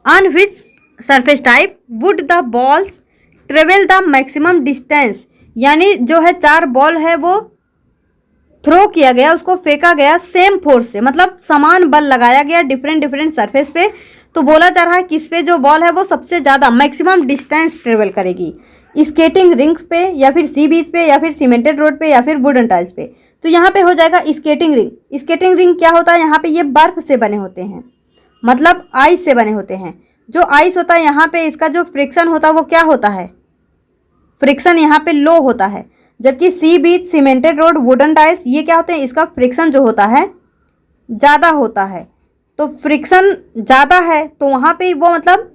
On which surface type would the balls travel the maximum distance? यानी जो है 4 बॉल है वो थ्रो किया गया, उसको फेंका गया सेम फोर्स से, मतलब समान बल लगाया गया डिफरेंट डिफरेंट सरफेस पे। तो बोला जा रहा है किस पे जो बॉल है वो सबसे ज़्यादा मैक्सिमम डिस्टेंस ट्रेवल करेगी, स्केटिंग रिंग्स पे या फिर सी बीच पे या फिर सीमेंटेड रोड पे या फिर वुडन टाइल्स पे। तो यहाँ पे हो जाएगा स्केटिंग रिंग। स्केटिंग रिंग क्या होता है? यहाँ पे ये बर्फ से बने होते हैं, मतलब आइस से बने होते हैं। जो आइस होता है यहाँ पे इसका जो फ्रिक्शन होता है वो क्या होता है? फ्रिक्शन यहाँ पे लो होता है। जबकि सी बीच, सीमेंटेड रोड, वुडन टाइल्स ये क्या होते हैं? इसका फ्रिक्शन जो होता है ज़्यादा होता है। तो फ्रिक्शन ज़्यादा है तो वहाँ पे वो मतलब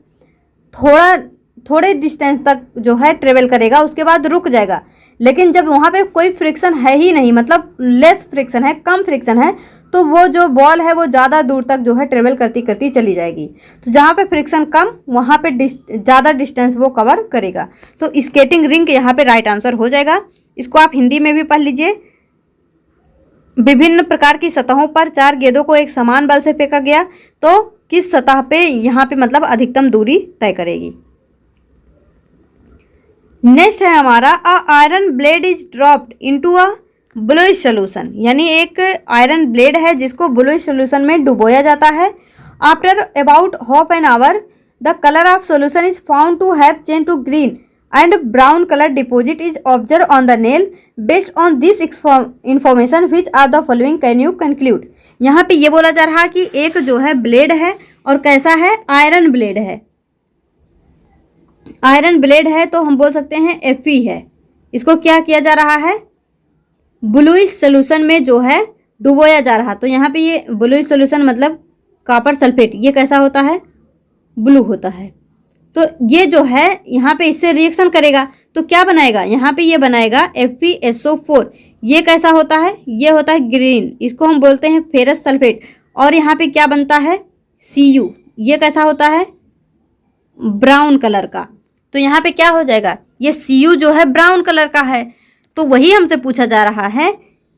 थोड़े डिस्टेंस तक जो है ट्रेवल करेगा, उसके बाद रुक जाएगा। लेकिन जब वहाँ पे कोई फ्रिक्शन है ही नहीं, मतलब लेस फ्रिक्शन है, कम फ्रिक्शन है, तो वो जो बॉल है वो ज़्यादा दूर तक जो है ट्रेवल करती करती चली जाएगी। तो जहाँ पे फ्रिक्शन कम वहाँ पे ज़्यादा डिस्टेंस वो कवर करेगा। तो स्केटिंग रिंग यहाँ पे राइट आंसर हो जाएगा। इसको आप हिंदी में भी पढ़ लीजिए। विभिन्न प्रकार की सतहों पर 4 गेंदों को एक समान बल से फेंका गया तो किस सतह पे यहाँ पे मतलब अधिकतम दूरी तय करेगी। नेक्स्ट है हमारा, a iron blade is dropped into a bluish solution. यानी एक आयरन ब्लेड है जिसको ब्लूइश सोल्यूशन में डुबोया जाता है। After about half an hour the colour of solution is found to have change to green and brown colour deposit is observe on the nail. Based on this information which are the following can you conclude. यहाँ पे ये बोला जा रहा है कि एक जो है ब्लेड है और कैसा है? आयरन ब्लेड है। आयरन ब्लेड है तो हम बोल सकते हैं Fe है। इसको क्या किया जा रहा है? ब्लूइश सोल्यूशन में जो है डुबोया जा रहा। तो यहाँ पे ये ब्लूइश सोल्यूशन मतलब कॉपर सल्फेट, ये कैसा होता है? ब्लू होता है। तो ये जो है यहाँ पे इससे रिएक्शन करेगा तो क्या बनाएगा? यहाँ पे ये बनाएगा FeSO4। ये कैसा होता है? ये होता है ग्रीन, इसको हम बोलते हैं फेरस सल्फेट। और यहाँ पे क्या बनता है? Cu। ये कैसा होता है? ब्राउन कलर का। तो यहाँ पे क्या हो जाएगा? ये Cu जो है ब्राउन कलर का है। तो वही हमसे पूछा जा रहा है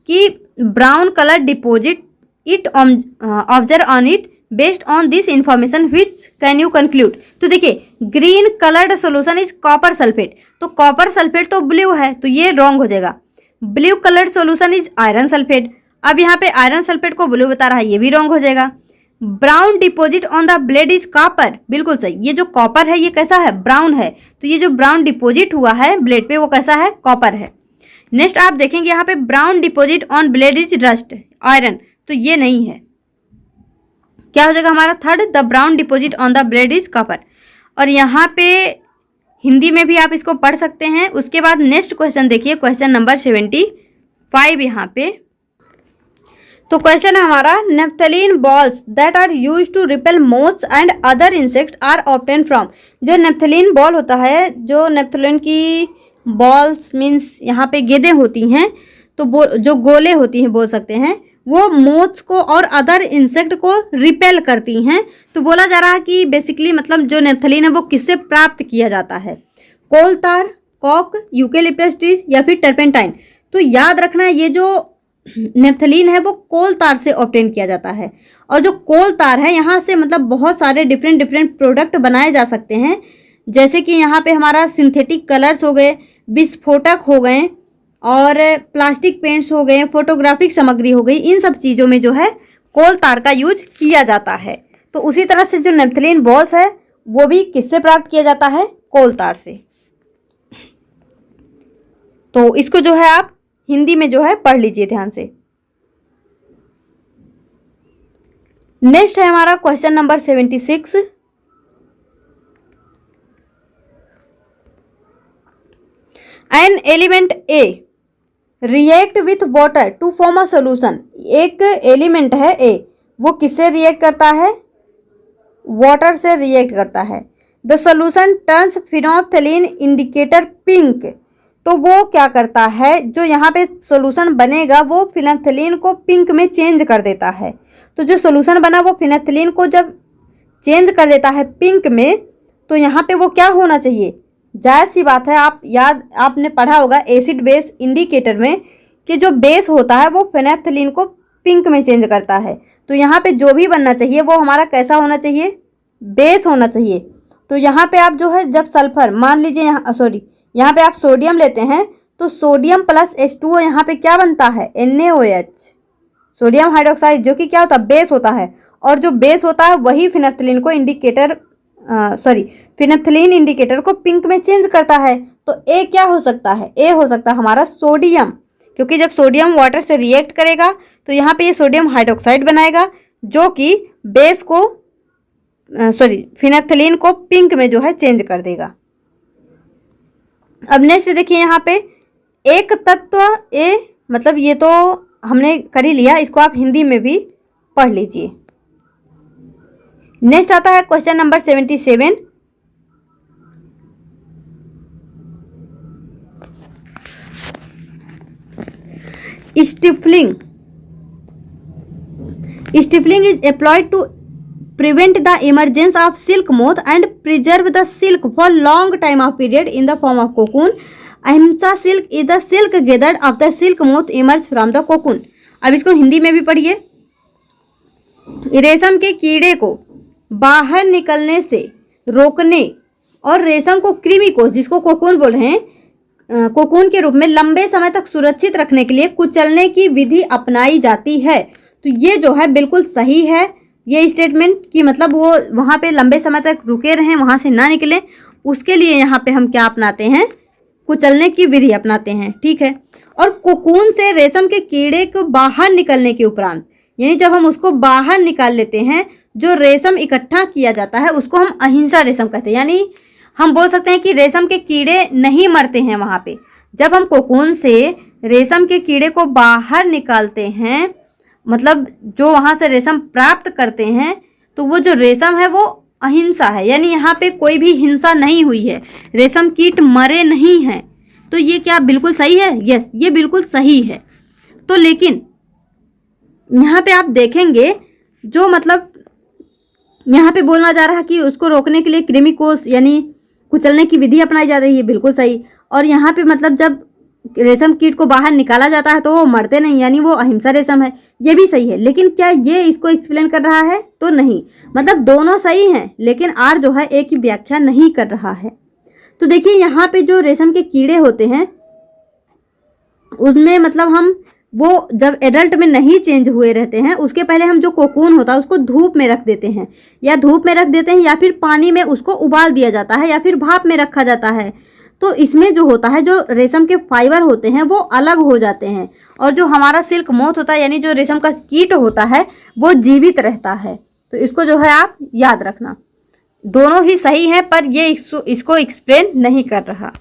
कि brown colour deposit it observe on it based on this information which can you conclude. तो देखिए green coloured solution is copper sulphate. तो कॉपर सल्फेट तो ब्लू है तो ये रॉन्ग हो जाएगा। Blue coloured solution is iron sulphate. अब यहाँ पे आयरन सल्फेट को ब्लू बता रहा है, ये भी रॉन्ग हो जाएगा। Brown deposit on the blade is copper, बिल्कुल सही। ये जो कॉपर है ये कैसा है? ब्राउन है। तो ये जो ब्राउन डिपॉजिट हुआ है ब्लेड पे वो कैसा है? कॉपर है। नेक्स्ट आप देखेंगे यहाँ पे brown deposit on blade is rust, iron. तो ये नहीं है। क्या हो जाएगा हमारा? Third, the brown deposit on the blade is copper. और यहाँ पे हिंदी में भी आप इसको पढ़ सकते हैं। उसके बाद नेक्स्ट क्वेश्चन देखिए, क्वेश्चन नंबर 75 यहाँ पे। तो क्वेश्चन है हमारा, naphthalene balls that are use to repel moths and other insect are obtain from. जो नेफ्थलीन बॉल होता है, जो नेफ्थलीन की बॉल्स मीन्स यहाँ पे गेंदें होती हैं, तो जो गोले होती हैं बोल सकते हैं, वो मोथ्स को और अदर इंसेक्ट को रिपेल करती हैं। तो बोला जा रहा है कि बेसिकली मतलब जो नेफ्थलीन है वो किससे प्राप्त किया जाता है? कोल तार, कॉक, यूकेलिप्टस ट्रीज या फिर टर्पेंटाइन। तो याद रखना ये जो नेफ्थलीन है वो कोल तार से ऑब्टेन किया जाता है। और जो कोल तार है यहाँ से मतलब बहुत सारे डिफरेंट प्रोडक्ट बनाए जा सकते हैं। जैसे कि यहाँ पे हमारा सिंथेटिक कलर्स हो गए, विस्फोटक हो गए, और प्लास्टिक पेंट्स हो गए, फोटोग्राफिक सामग्री हो गई, इन सब चीज़ों में जो है कोल तार का यूज किया जाता है। तो उसी तरह से जो नेफ्थलीन बॉल्स है वो भी किससे प्राप्त किया जाता है? कोल तार से। तो इसको जो है आप हिंदी में जो है पढ़ लीजिए ध्यान से। नेक्स्ट है हमारा question number 76। An element A react with water to form a solution. एक एलिमेंट है ए, वो किससे रिएक्ट करता है? वाटर से रिएक्ट करता है। The solution turns phenolphthalein indicator pink. तो वो क्या करता है, जो यहाँ पे सोल्यूशन बनेगा वो फिनोल्फथलीन को पिंक में चेंज कर देता है। तो जो सोल्यूशन बना वो फिनोल्फथलीन को जब चेंज कर देता है पिंक में, तो यहाँ पे वो क्या होना चाहिए? जायज़ सी बात है, आपने पढ़ा होगा एसिड बेस इंडिकेटर में कि जो बेस होता है वो फिनोल्फथलीन को पिंक में चेंज करता है। तो यहाँ पे जो भी बनना चाहिए वो हमारा कैसा होना चाहिए? बेस होना चाहिए। तो यहाँ पे आप जो है जब सल्फर, मान लीजिए यहाँ पे आप सोडियम लेते हैं तो सोडियम प्लस H2O यहाँ पे क्या बनता है? NaOH, सोडियम हाइड्रोक्साइड, जो कि क्या होता है? बेस होता है। और जो बेस होता है वही फिनोल्फथलीन को फिनोल्फथलीन इंडिकेटर को पिंक में चेंज करता है। तो ए क्या हो सकता है? ए हो सकता है हमारा सोडियम, क्योंकि जब सोडियम वाटर से रिएक्ट करेगा तो यहाँ पे ये सोडियम हाइड्रोक्साइड बनाएगा जो कि बेस को फिनोल्फथलीन को पिंक में जो है चेंज कर देगा। अब नेक्स्ट देखिए यहाँ पे एक तत्व ए, मतलब ये तो हमने कर ही लिया, इसको आप हिंदी में भी पढ़ लीजिए। नेक्स्ट आता है question number 77। Stippling is applied to prevent the emergence of silk moth and preserve the silk for long time of period in the form of cocoon. Ahimsa silk is the silk gathered after silk moth emerge from the cocoon. अब इसको हिंदी में भी पढ़िए। रेशम के कीड़े को बाहर निकलने से रोकने और रेशम को कृमि को, जिसको कोकून बोल रहे हैं, कोकून के रूप में लंबे समय तक सुरक्षित रखने के लिए कुचलने की विधि अपनाई जाती है। तो ये जो है बिल्कुल सही है ये स्टेटमेंट, कि मतलब वो वहाँ पे लंबे समय तक रुके रहें, वहाँ से ना निकलें, उसके लिए यहाँ पे हम क्या अपनाते हैं? कुचलने की विधि अपनाते हैं। ठीक है। और कोकून से रेशम के कीड़े को बाहर निकलने के उपरांत, यानी जब हम उसको बाहर निकाल लेते हैं, जो रेशम इकट्ठा किया जाता है उसको हम अहिंसा रेशम कहते हैं। यानी हम बोल सकते हैं कि रेशम के कीड़े नहीं मरते हैं वहाँ पे। जब हम कोकून से रेशम के कीड़े को बाहर निकालते हैं, मतलब जो वहाँ से रेशम प्राप्त करते हैं, तो वो जो रेशम है वो अहिंसा है, यानी यहाँ पे कोई भी हिंसा नहीं हुई है, रेशम कीट मरे नहीं हैं। तो ये क्या बिल्कुल सही है? यस, ये बिल्कुल सही है। तो लेकिन यहाँ पे आप देखेंगे जो मतलब यहाँ पे बोलना जा रहा है कि उसको रोकने के लिए कृमि कोष यानी कुचलने की विधि अपनाई जा रही है, बिल्कुल सही। और यहाँ पे मतलब जब रेशम कीट को बाहर निकाला जाता है तो वो मरते नहीं, यानी वो अहिंसा रेशम है, ये भी सही है। लेकिन क्या ये इसको एक्सप्लेन कर रहा है? तो नहीं, मतलब दोनों सही हैं, लेकिन आर जो है एक की व्याख्या नहीं कर रहा है। तो देखिए यहाँ पे जो रेशम के कीड़े होते हैं उसमें मतलब हम वो जब एडल्ट में नहीं चेंज हुए रहते हैं, उसके पहले हम जो कोकून होता है उसको धूप में रख देते हैं, या फिर पानी में उसको उबाल दिया जाता है, या फिर भाप में रखा जाता है। तो इसमें जो होता है, जो रेशम के फाइबर होते हैं वो अलग हो जाते हैं, और जो हमारा सिल्क मोथ होता है यानी जो रेशम का कीट होता है वो जीवित रहता है। तो इसको जो है आप याद रखना, दोनों ही सही है, पर ये इसको एक्सप्लेन नहीं कर रहा।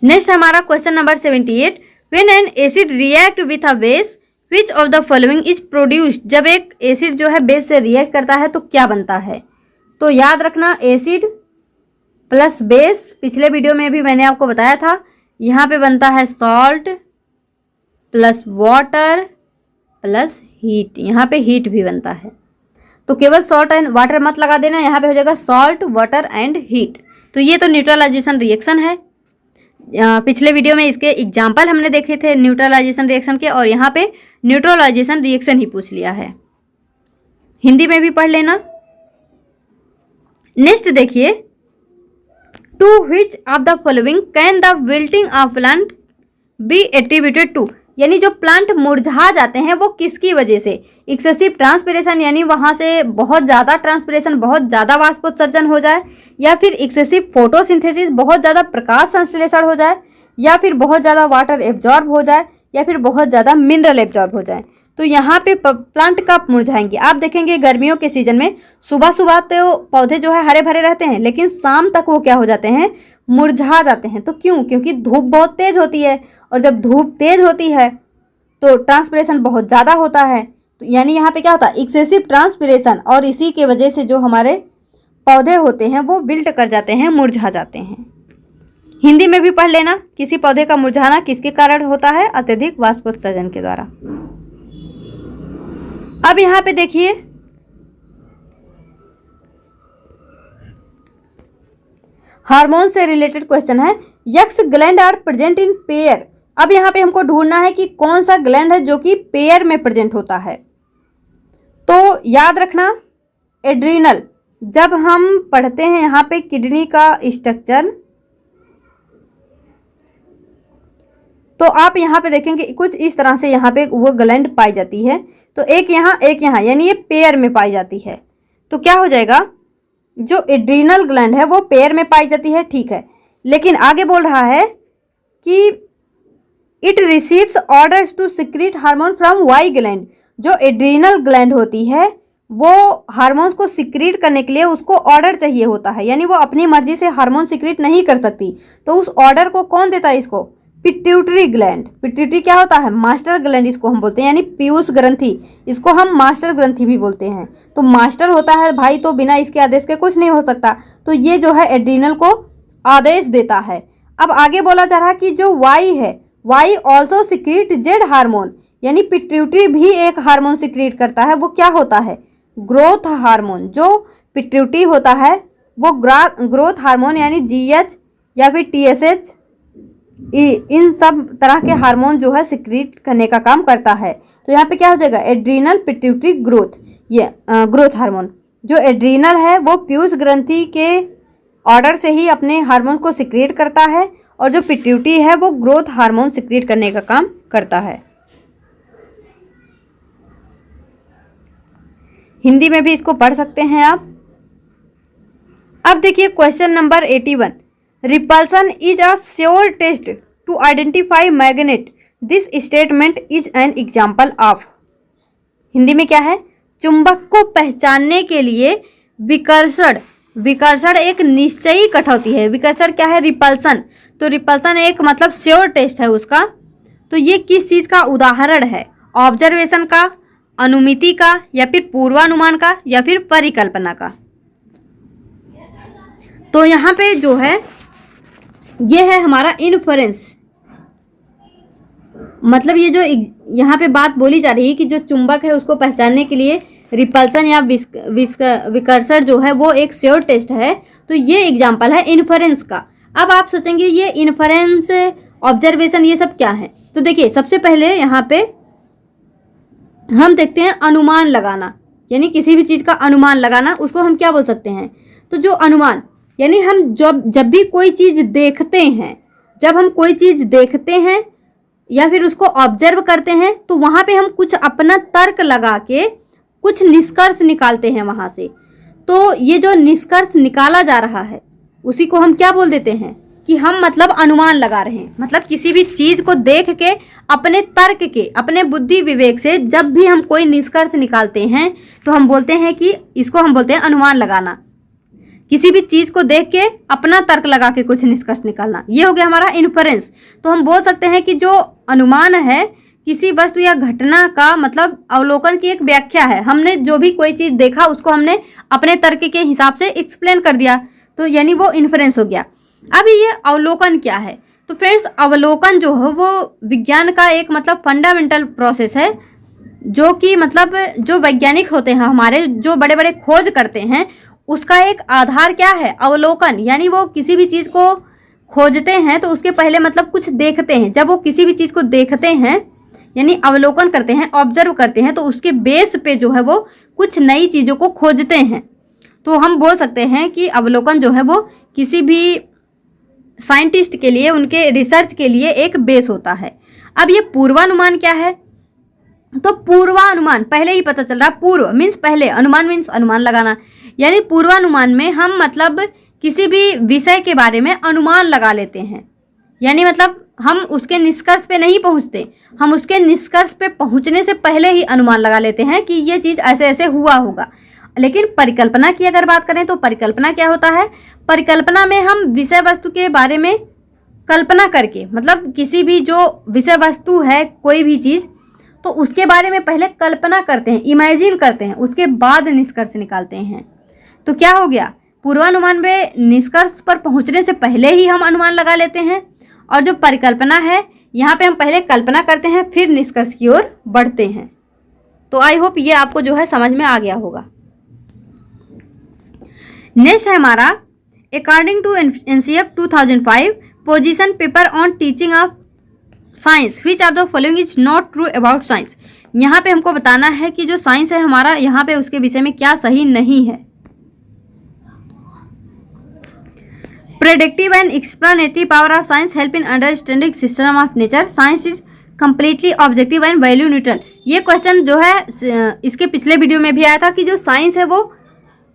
नेक्स्ट हमारा question number 78। When an acid react with a base, which of the following is produced? जब एक एसिड जो है बेस से रिएक्ट करता है तो क्या बनता है? तो याद रखना, एसिड प्लस बेस, पिछले वीडियो में भी मैंने आपको बताया था, यहाँ पे बनता है salt plus water plus heat, यहाँ पे हीट भी बनता है। तो केवल सॉल्ट एंड वाटर मत लगा देना, यहाँ पे हो जाएगा सॉल्ट वाटर एंड हीट। तो ये तो न्यूट्रलाइजेशन रिएक्शन है। पिछले वीडियो में इसके एग्जाम्पल हमने देखे थे न्यूट्रलाइजेशन रिएक्शन के, और यहाँ पे न्यूट्रलाइजेशन रिएक्शन ही पूछ लिया है, हिंदी में भी पढ़ लेना। नेक्स्ट देखिए to which of the following can the wilting of plant be attributed to, यानी जो प्लांट मुरझा जाते हैं वो किसकी वजह से? एक्सेसिव ट्रांसपिरेशन, यानी वहाँ से बहुत ज़्यादा ट्रांसपिरेशन, बहुत ज़्यादा वाष्पोत्सर्जन हो जाए, या फिर एक्सेसिव फोटोसिंथेसिस, बहुत ज़्यादा प्रकाश संश्लेषण हो जाए, या फिर बहुत ज़्यादा वाटर एब्जॉर्ब हो जाए, या फिर बहुत ज़्यादा मिनरल एब्जॉर्ब हो जाए। तो यहाँ पे प्लांट कब मुरझाएंगे? आप देखेंगे गर्मियों के सीजन में सुबह सुबह तो पौधे जो है हरे भरे रहते हैं, लेकिन शाम तक वो क्या हो जाते हैं? मुरझा जाते हैं। तो क्यों? क्योंकि धूप बहुत तेज होती है, और जब धूप तेज होती है तो ट्रांसपिरेशन बहुत ज़्यादा होता है। तो यानी यहाँ पे क्या होता है? एक्सेसिव ट्रांसपिरेशन, और इसी के वजह से जो हमारे पौधे होते हैं वो विल्ट कर जाते हैं, मुरझा जाते हैं। हिंदी में भी पढ़ लेना, किसी पौधे का मुरझाना किसके कारण होता है? अत्यधिक वाष्पोत्सर्जन के द्वारा। अब यहाँ पे देखिए, हार्मोन से रिलेटेड क्वेश्चन है, X gland are present in pair. अब यहाँ पे हमको ढूंढना है कि कौन सा ग्लैंड है जो कि पेयर में प्रेजेंट होता है। तो याद रखना, एड्रीनल, जब हम पढ़ते हैं यहाँ पे किडनी का स्ट्रक्चर, तो आप यहाँ पे देखेंगे कुछ इस तरह से यहाँ पे वो ग्लैंड पाई जाती है। तो एक यहाँ, यानी ये पेयर में पाई जाती है। तो क्या हो जाएगा? जो एड्रीनल ग्लैंड है वो पेयर में पाई जाती है, ठीक है। लेकिन आगे बोल रहा है कि it receives orders to secrete hormone from Y gland. जो एड्रीनल ग्लैंड होती है वो हार्मोन्स को सिक्रीट करने के लिए उसको ऑर्डर चाहिए होता है, यानी वो अपनी मर्जी से हार्मोन सिक्रीट नहीं कर सकती। तो उस ऑर्डर को कौन देता है? इसको पिट्यूटरी ग्लैंड। पिट्यूटरी क्या होता है? मास्टर ग्लैंड इसको हम बोलते हैं, यानी पीयूष ग्रंथि, इसको हम मास्टर ग्रंथि भी बोलते हैं। तो मास्टर होता है भाई, तो बिना इसके आदेश के कुछ नहीं हो सकता। तो ये जो है एड्रीनल को आदेश देता है। अब आगे बोला जा रहा है कि जो वाई है, Y also secrete Z hormone, यानी पिट्यूटरी भी एक हार्मोन सिक्रीट करता है। वो क्या होता है? Growth hormone. जो पिट्यूटरी होता है वो ग्रोथ हार्मोन, यानी जीएच या फिर टीएसएच, इन सब तरह के हार्मोन जो है सिक्रीट करने का काम करता है। तो यहाँ पे क्या हो जाएगा? एड्रीनल पिट्यूटरी ग्रोथ, ये ग्रोथ हार्मोन। जो एड्रीनल है वो पीयूष ग्रंथि के ऑर्डर से ही अपने हार्मोन्स को सिक्रीट करता है, और जो पिट्यूटरी है वो ग्रोथ हार्मोन सिक्रीट करने का काम करता है। हिंदी में भी इसको पढ़ सकते हैं आप। अब देखिए question number 81, repulsion is a sure test to identify magnet, this statement is an example of. Hindi में क्या है? चुंबक को पहचानने के लिए विकर्षण, विकर्षण एक निश्चयी कटौती है। विकर्षण क्या है? रिपल्सन। तो रिपल्सन एक मतलब श्योर टेस्ट है उसका। तो ये किस चीज़ का उदाहरण है? ऑब्जर्वेशन का, अनुमिति का, या फिर पूर्वानुमान का, या फिर परिकल्पना का। तो यहाँ पे जो है ये है हमारा इन्फरेंस, मतलब ये जो यहाँ पे बात बोली जा रही है कि जो चुंबक है उसको पहचानने के लिए रिपल्सन या विकर्षण जो है वो एक श्योर टेस्ट है। तो ये एग्जाम्पल है इन्फरेंस का। अब आप सोचेंगे ये इन्फरेंस, ऑब्जर्वेशन, ये सब क्या है? तो देखिए सबसे पहले यहाँ पे हम देखते हैं अनुमान लगाना, यानी किसी भी चीज़ का अनुमान लगाना, उसको हम क्या बोल सकते हैं? तो जो अनुमान, यानी हम जब भी कोई चीज़ देखते हैं, जब हम कोई चीज़ देखते हैं या फिर उसको ऑब्जर्व करते हैं, तो वहाँ पे हम कुछ अपना तर्क लगा के कुछ निष्कर्ष निकालते हैं वहाँ से। तो ये जो निष्कर्ष निकाला जा रहा है उसी को हम क्या बोल देते हैं? कि हम मतलब अनुमान लगा रहे हैं। मतलब किसी भी चीज़ को देख के अपने तर्क के, अपने बुद्धि विवेक से जब भी हम कोई निष्कर्ष निकालते हैं तो हम बोलते हैं कि इसको हम बोलते हैं अनुमान लगाना। किसी भी चीज़ को देख के अपना तर्क लगा के कुछ निष्कर्ष निकालना, ये हो गया हमारा इन्फरेंस। तो हम बोल सकते हैं कि जो अनुमान है किसी वस्तु या घटना का मतलब अवलोकन की एक व्याख्या है। हमने जो भी कोई चीज़ देखा उसको हमने अपने तर्क के हिसाब से एक्सप्लेन कर दिया, तो यानी वो इन्फरेंस हो गया। अब ये अवलोकन क्या है? तो फ्रेंड्स अवलोकन जो है वो विज्ञान का एक मतलब फंडामेंटल प्रोसेस है, जो कि मतलब जो वैज्ञानिक होते हैं हमारे, जो बड़े बड़े खोज करते हैं, उसका एक आधार क्या है? अवलोकन। यानी वो किसी भी चीज़ को खोजते हैं तो उसके पहले मतलब कुछ देखते हैं। जब वो किसी भी चीज़ को देखते हैं यानी अवलोकन करते हैं, ऑब्जर्व करते हैं, तो उसके बेस पे जो है वो कुछ नई चीज़ों को खोजते हैं। तो हम बोल सकते हैं कि अवलोकन जो है वो किसी भी साइंटिस्ट के लिए, उनके रिसर्च के लिए एक बेस होता है। अब ये पूर्वानुमान क्या है? तो पूर्वानुमान पहले ही पता चल रहा, पूर्व मीन्स पहले, अनुमान मीन्स अनुमान लगाना, यानी पूर्वानुमान में हम मतलब किसी भी विषय के बारे में अनुमान लगा लेते हैं, यानी मतलब हम उसके निष्कर्ष पे नहीं पहुंचते, हम उसके निष्कर्ष पे पहुंचने से पहले ही अनुमान लगा लेते हैं कि ये चीज़ ऐसे ऐसे हुआ होगा। लेकिन परिकल्पना की अगर बात करें तो परिकल्पना क्या होता है? परिकल्पना में हम विषय वस्तु के बारे में कल्पना करके, मतलब किसी भी जो विषय वस्तु है कोई भी चीज़, तो उसके बारे में पहले कल्पना करते हैं, इमेजिन करते हैं, उसके बाद निष्कर्ष निकालते हैं। तो क्या हो गया? पूर्वानुमान में निष्कर्ष पर पहुंचने से पहले ही हम अनुमान लगा लेते हैं, और जो परिकल्पना है यहाँ पे हम पहले कल्पना करते हैं फिर निष्कर्ष की ओर बढ़ते हैं। तो आई होप ये आपको जो है समझ में आ गया होगा। नेक्स्ट है हमारा according to NCF 2005 position paper on teaching of science which of the following is not true about science. यहाँ पे हमको बताना है कि जो साइंस है हमारा, यहाँ पे उसके विषय में क्या सही नहीं है। Predictive and explanatory power of science help in understanding system of nature. Science is completely objective and value neutral. ये क्वेश्चन जो है इसके पिछले वीडियो में भी आया था कि जो साइंस है वो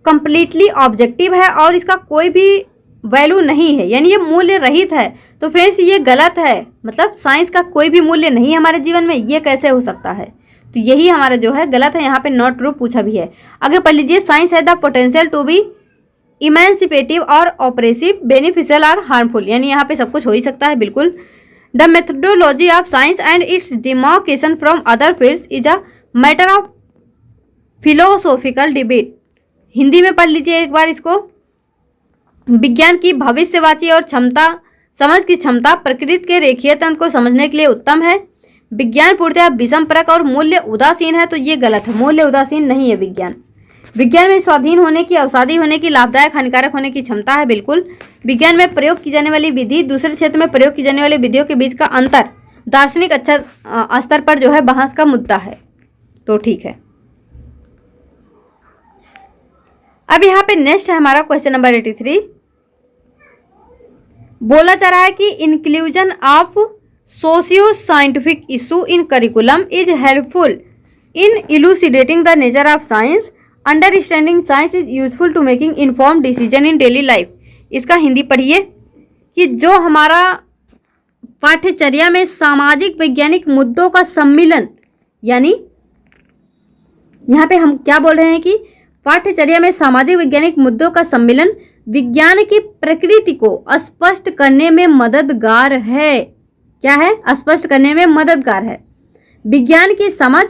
कंप्लीटली ऑब्जेक्टिव है और इसका कोई भी वैल्यू नहीं है, यानी ये मूल्य रहित है। तो फ्रेंड्स ये गलत है, मतलब साइंस का कोई भी मूल्य नहीं है हमारे जीवन में, ये कैसे हो सकता है? तो यही हमारा जो है गलत है, यहाँ पे नॉट ट्रू पूछा भी है। आगे पढ़ लीजिए, साइंस है द पोटेंशियल टू बी इमेंसिपेटिव और ऑपरेसिव, बेनिफिशियल और हार्मफुल, यानी यहाँ पे सब कुछ हो ही सकता है बिल्कुल। The methodology of science and it's demarcation from other fields is a matter of philosophical debate. Hindi में पढ़ लीजिए एक बार इसको। विज्ञान की भविष्यवाची और समझ की क्षमता प्रकृति के रेखीय तंत्र को समझने के लिए उत्तम है। विज्ञान पूर्णतः विषम परक और मूल्य उदासीन है, तो ये गलत है, मूल्य उदासीन नहीं है विज्ञान। विज्ञान में स्वाधीन होने की, अवसादी होने की, लाभदायक हानिकारक होने की क्षमता है, बिल्कुल। विज्ञान में प्रयोग की जाने वाली विधि दूसरे क्षेत्र में प्रयोग की जाने वाली विधियों के बीच का अंतर दार्शनिक स्तर पर जो है बहस का मुद्दा है, तो ठीक है। अब यहाँ पे नेक्स्ट है हमारा क्वेश्चन नंबर 83। बोला जा रहा है कि inclusion of socio scientific issue in curriculum is helpful in elucidating the nature of science. Understanding science is useful to making inform decision in daily life. इसका हिंदी पढ़िए कि जो हमारा पाठ्यचर्या में सामाजिक वैज्ञानिक मुद्दों का सम्मिलन, यानी यहाँ पे हम क्या बोल रहे हैं कि पाठ्यचर्या में सामाजिक वैज्ञानिक मुद्दों का सम्मिलन विज्ञान की प्रकृति को स्पष्ट करने में मददगार है। क्या है? स्पष्ट करने में मददगार है। विज्ञान की समझ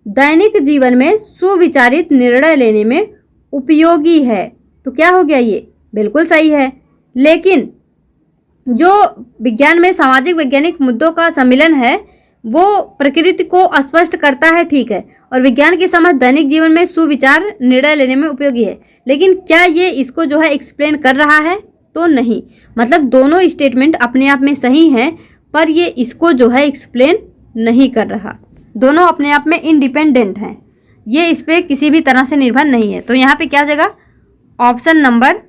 दैनिक जीवन में सुविचारित निर्णय लेने में उपयोगी है। तो क्या हो गया? ये बिल्कुल सही है। लेकिन जो विज्ञान में सामाजिक वैज्ञानिक मुद्दों का सम्मिलन है वो प्रकृति को स्पष्ट करता है, ठीक है, और विज्ञान की समझ दैनिक जीवन में सुविचार निर्णय लेने में उपयोगी है, लेकिन क्या ये इसको जो है एक्सप्लेन कर रहा है? तो नहीं। मतलब दोनों स्टेटमेंट अपने आप में सही हैं, पर ये इसको जो है एक्सप्लेन नहीं कर रहा। दोनों अपने आप में इंडिपेंडेंट हैं, ये इस पर किसी भी तरह से निर्भर नहीं है। तो यहाँ पे क्या जगह? ऑप्शन नंबर,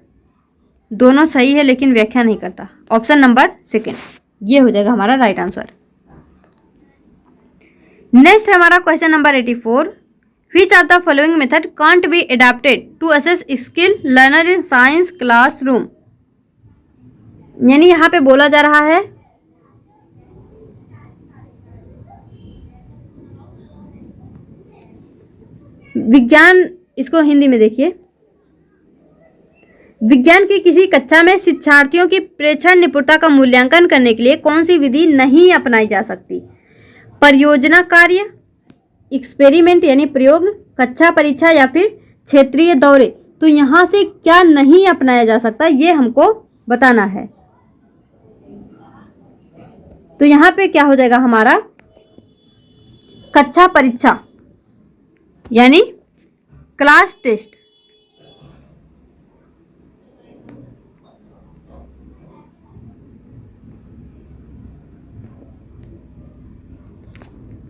दोनों सही है लेकिन व्याख्या नहीं करता, ऑप्शन नंबर सेकेंड, ये हो जाएगा हमारा राइट आंसर। नेक्स्ट है हमारा question number 84। Which of the following method can't be adapted to assess skill learner in science classroom. यानी यहाँ पे बोला जा रहा है विज्ञान, इसको हिंदी में देखिए, विज्ञान की किसी कक्षा में शिक्षार्थियों की प्रेक्षण निपुणता का मूल्यांकन करने के लिए कौन सी विधि नहीं अपनाई जा सकती? परियोजना कार्य, एक्सपेरिमेंट यानी प्रयोग, कक्षा परीक्षा या फिर क्षेत्रीय दौरे। तो यहाँ से क्या नहीं अपनाया जा सकता ये हमको बताना है। तो यहाँ पे क्या हो जाएगा हमारा? कक्षा परीक्षा यानी class test.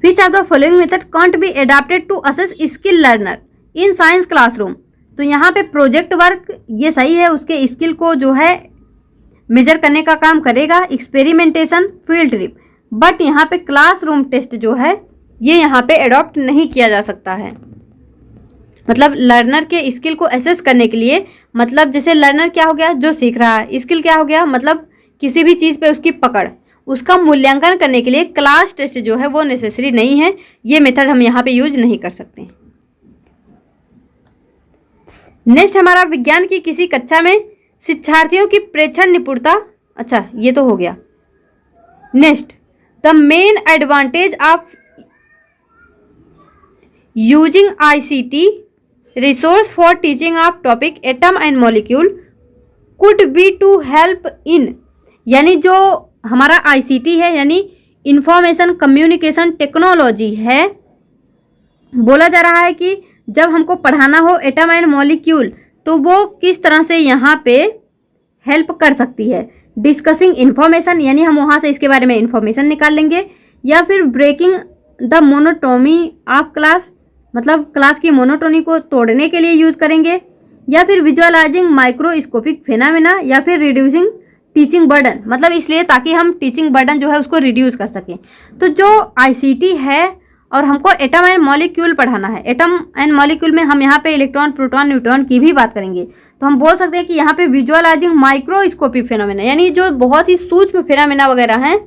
Which of the following method can't be adapted to assess skill learner in science classroom? तो यहाँ पे प्रोजेक्ट वर्क ये सही है, उसके स्किल को जो है मेजर करने का काम करेगा, एक्सपेरिमेंटेशन, फील्ड ट्रिप। बट यहाँ पे क्लासरूम टेस्ट जो है ये यहाँ पे अडॉप्ट नहीं किया जा सकता है। मतलब लर्नर के स्किल को एसेस करने के लिए, मतलब जैसे लर्नर क्या हो गया, जो सीख रहा है, स्किल क्या हो गया, मतलब किसी भी चीज़ पे उसकी पकड़, उसका मूल्यांकन करने के लिए क्लास टेस्ट जो है वो नेसेसरी नहीं है। ये मेथड हम यहाँ पे यूज नहीं कर सकते। नेक्स्ट हमारा विज्ञान की किसी कक्षा में शिक्षार्थियों की प्रेक्षण निपुणता, अच्छा ये तो हो गया। Next, the main advantage of using ICT resource for teaching of topic atom and molecule could be to help in, यानी जो हमारा ICT है यानी इंफॉर्मेशन कम्युनिकेशन टेक्नोलॉजी है, बोला जा रहा है कि जब हमको पढ़ाना हो एटम एंड मॉलिक्यूल तो वो किस तरह से यहाँ पे हेल्प कर सकती है। डिस्कसिंग इन्फॉर्मेशन, यानी हम वहाँ से इसके बारे में इंफॉर्मेशन निकाल लेंगे, या फिर breaking the monotony of class, मतलब क्लास की मोनोटोनी को तोड़ने के लिए यूज़ करेंगे, या फिर विजुअलाइजिंग माइक्रोस्कोपिक फिनोमेना, या फिर रिड्यूसिंग टीचिंग बर्डन, मतलब इसलिए ताकि हम टीचिंग बर्डन जो है उसको रिड्यूस कर सकें। तो जो ICT है और हमको एटम एंड मॉलिक्यूल पढ़ाना है, एटम एंड मॉलिक्यूल में हम यहाँ पे इलेक्ट्रॉन, प्रोटॉन, न्यूट्रॉन की भी बात करेंगे, तो हम बोल सकते हैं कि यहाँ पे विजुअलाइजिंग माइक्रोस्कोपिक फिनोमेना, यानी जो बहुत ही सूक्ष्म फिनोमेना वगैरह हैं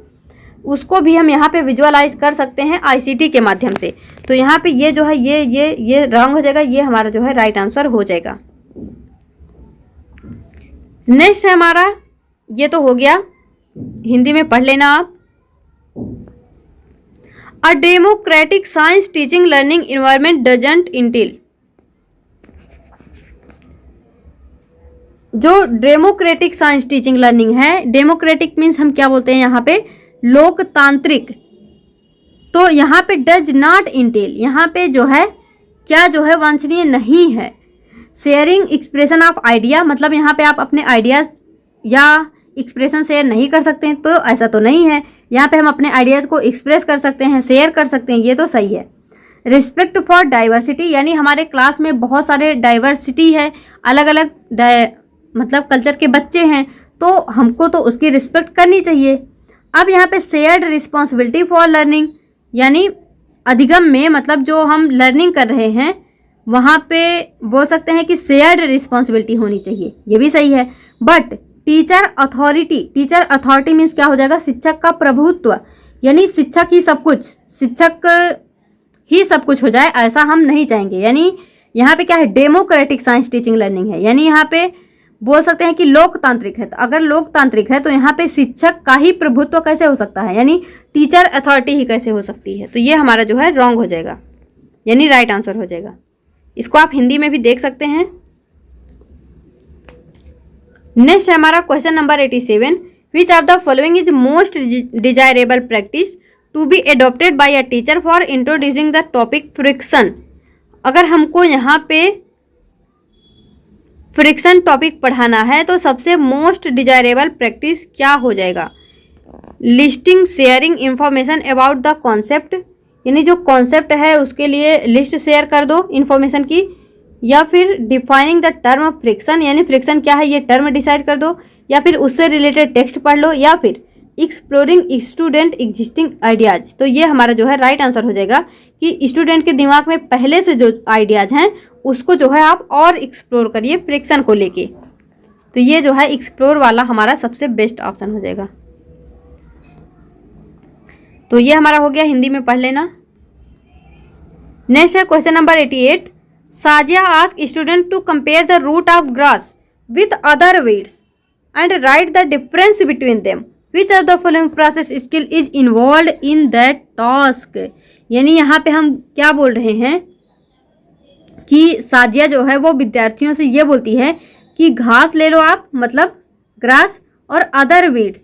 उसको भी हम यहाँ पे विजुअलाइज कर सकते हैं ICT के माध्यम से। तो यहाँ पे ये जो है ये रॉन्ग हो जाएगा, ये हमारा जो है राइट आंसर हो जाएगा। नेक्स्ट है हमारा, ये तो हो गया, हिंदी में पढ़ लेना आप। A democratic science teaching learning environment doesn't Intel, जो डेमोक्रेटिक साइंस टीचिंग लर्निंग है, डेमोक्रेटिक मीन्स हम क्या बोलते हैं यहाँ पे, लोकतांत्रिक। तो यहाँ पे डज नॉट इंटेल, यहाँ पे जो है क्या जो है वांछनीय नहीं है। शेयरिंग एक्सप्रेशन ऑफ आइडिया, मतलब यहाँ पे आप अपने आइडियाज या एक्सप्रेशन शेयर नहीं कर सकते हैं, तो ऐसा तो नहीं है। यहाँ पे हम अपने आइडियाज़ को एक्सप्रेस कर सकते हैं, शेयर कर सकते हैं, ये तो सही है। रिस्पेक्ट फॉर डाइवर्सिटी, यानी हमारे क्लास में बहुत सारे डाइवर्सिटी है, अलग अलग मतलब कल्चर के बच्चे हैं, तो हमको तो उसकी रिस्पेक्ट करनी चाहिए। अब यहाँ पे शेयर्ड रिस्पॉन्सिबिलिटी फॉर लर्निंग, यानी अधिगम में मतलब जो हम लर्निंग कर रहे हैं वहाँ पे बोल सकते हैं कि शेयर्ड रिस्पॉन्सिबिलिटी होनी चाहिए, ये भी सही है। But teacher authority, teacher authority means क्या हो जाएगा, शिक्षक का प्रभुत्व, यानी शिक्षक ही सब कुछ, शिक्षक ही सब कुछ हो जाए ऐसा हम नहीं चाहेंगे। यानी यहाँ पे क्या है, डेमोक्रेटिक साइंस टीचिंग लर्निंग है, यानी यहाँ पे बोल सकते हैं कि लोकतांत्रिक है। तो अगर लोकतांत्रिक है तो यहाँ पे शिक्षक का ही प्रभुत्व कैसे हो सकता है, यानी टीचर अथॉरिटी ही कैसे हो सकती है। तो ये हमारा जो है रॉन्ग हो जाएगा, यानी राइट आंसर हो जाएगा। इसको आप हिंदी में भी देख सकते हैं। नेक्स्ट है हमारा question number 87, which of the following is most desirable practice to be adopted by a teacher for introducing the topic friction. अगर हमको यहाँ पे फ्रिक्शन टॉपिक पढ़ाना है तो सबसे मोस्ट डिजायरेबल प्रैक्टिस क्या हो जाएगा, listing sharing information about the concept, यानी जो कॉन्सेप्ट है उसके लिए लिस्ट शेयर कर दो इंफॉर्मेशन की, या फिर डिफाइनिंग द टर्म फ्रिक्शन, यानी फ्रिक्शन क्या है ये टर्म डिसाइड कर दो, या फिर उससे रिलेटेड टेक्स्ट पढ़ लो, या फिर एक्सप्लोरिंग स्टूडेंट एग्जिस्टिंग आइडियाज। तो ये हमारा जो है राइट आंसर हो जाएगा कि स्टूडेंट के दिमाग में पहले से जो आइडियाज हैं उसको जो है आप और एक्सप्लोर करिए फ्रिक्शन को लेके। तो ये जो है एक्सप्लोर वाला हमारा सबसे बेस्ट ऑप्शन हो जाएगा। तो ये हमारा हो गया, हिंदी में पढ़ लेना। नेक्स्ट है question number 88, Sajiya ask student to compare the root of grass with other weeds and write the difference between them, which of the following process skill is involve in that task. यानी यहाँ पे हम क्या बोल रहे हैं कि साजिया जो है वो विद्यार्थियों से ये बोलती है कि घास ले लो आप, मतलब ग्रास, और अदर वीड्स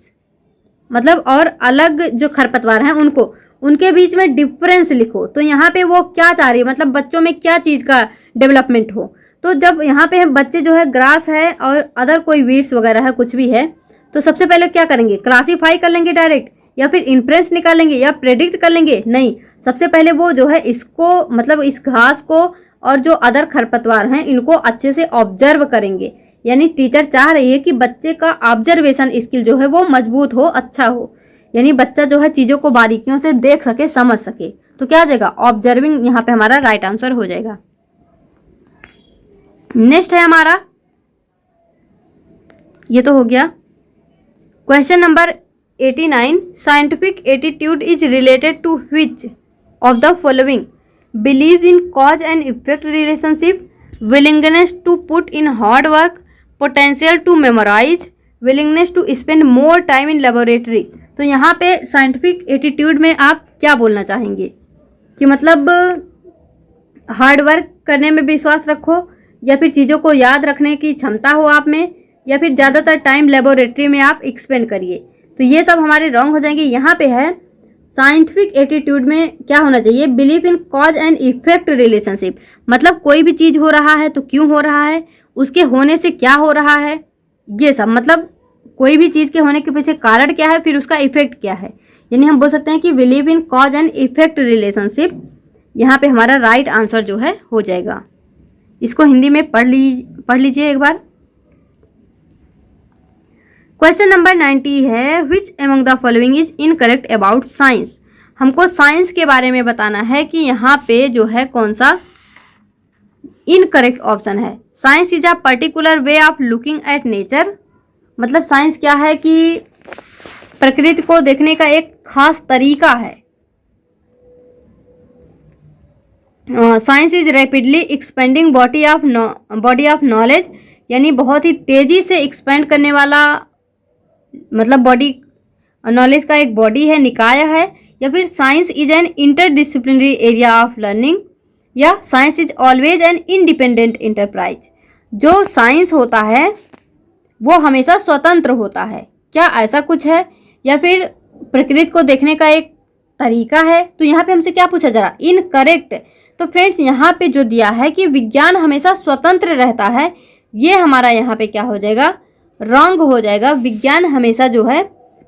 मतलब और अलग जो खरपतवार हैं उनको, उनके बीच में डिफरेंस लिखो। तो यहाँ पे वो क्या चाह रही है, मतलब बच्चों में क्या चीज़ का डेवलपमेंट हो। तो जब यहाँ पे हम बच्चे जो है ग्रास है और अदर कोई वीड्स वगैरह है कुछ भी है, तो सबसे पहले क्या करेंगे, क्लासीफाई कर लेंगे डायरेक्ट, या फिर इन्फ्रेंस निकालेंगे, या प्रेडिक्ट कर लेंगे। नहीं, सबसे पहले वो जो है इसको मतलब इस घास को और जो अदर खरपतवार हैं इनको अच्छे से ऑब्जर्व करेंगे, यानी टीचर चाह रही है कि बच्चे का ऑब्जर्वेशन स्किल जो है वो मजबूत हो, अच्छा हो, यानी बच्चा जो है चीज़ों को बारीकियों से देख सके, समझ सके। तो क्या हो जाएगा, ऑब्जर्विंग यहाँ पे हमारा राइट आंसर हो जाएगा। नेक्स्ट है हमारा, ये तो हो गया। Question number 89, scientific attitude is related to which of the following, believe in cause and effect relationship, willingness to put in hard work, potential to memorise, willingness to spend more time in laboratory. तो यहाँ पे scientific attitude में आप क्या बोलना चाहेंगे कि मतलब हार्ड वर्क करने में विश्वास रखो, या फिर चीज़ों को याद रखने की क्षमता हो आप में, या फिर ज़्यादातर टाइम लेबोरेटरी में आप एक्सपेंड करिए। तो ये सब हमारे रॉन्ग हो जाएंगे। यहाँ पे है साइंटिफिक एटीट्यूड में क्या होना चाहिए, believe in cause and effect relationship, मतलब कोई भी चीज़ हो रहा है तो क्यों हो रहा है, उसके होने से क्या हो रहा है, ये सब, मतलब कोई भी चीज़ के होने के पीछे कारण क्या है, फिर उसका इफेक्ट क्या है। यानी हम बोल सकते हैं कि believe in cause and effect relationship यहाँ पे हमारा राइट आंसर जो है हो जाएगा। इसको हिंदी में पढ़ लीजिए एक बार। क्वेश्चन नंबर 90 है, which among the following is incorrect about science. हमको साइंस के बारे में बताना है कि यहाँ पे जो है कौन सा इनकरेक्ट ऑप्शन है। Science is a particular way of looking at nature, मतलब साइंस क्या है कि प्रकृति को देखने का एक खास तरीका है। Science is rapidly expanding body of knowledge, यानी बहुत ही तेजी से एक्सपेंड करने वाला, मतलब बॉडी नॉलेज का एक बॉडी है, निकाय है। या फिर science is an interdisciplinary area of learning, या science is always an independent enterprise. जो साइंस होता है वो हमेशा स्वतंत्र होता है, क्या ऐसा कुछ है, या फिर प्रकृति को देखने का एक तरीका है। तो यहाँ पे हमसे क्या पूछा जा रहा, इनकरेक्ट। तो फ्रेंड्स यहाँ पे जो दिया है कि विज्ञान हमेशा स्वतंत्र रहता है, ये हमारा यहाँ पे क्या हो जाएगा, रॉन्ग हो जाएगा। विज्ञान हमेशा जो है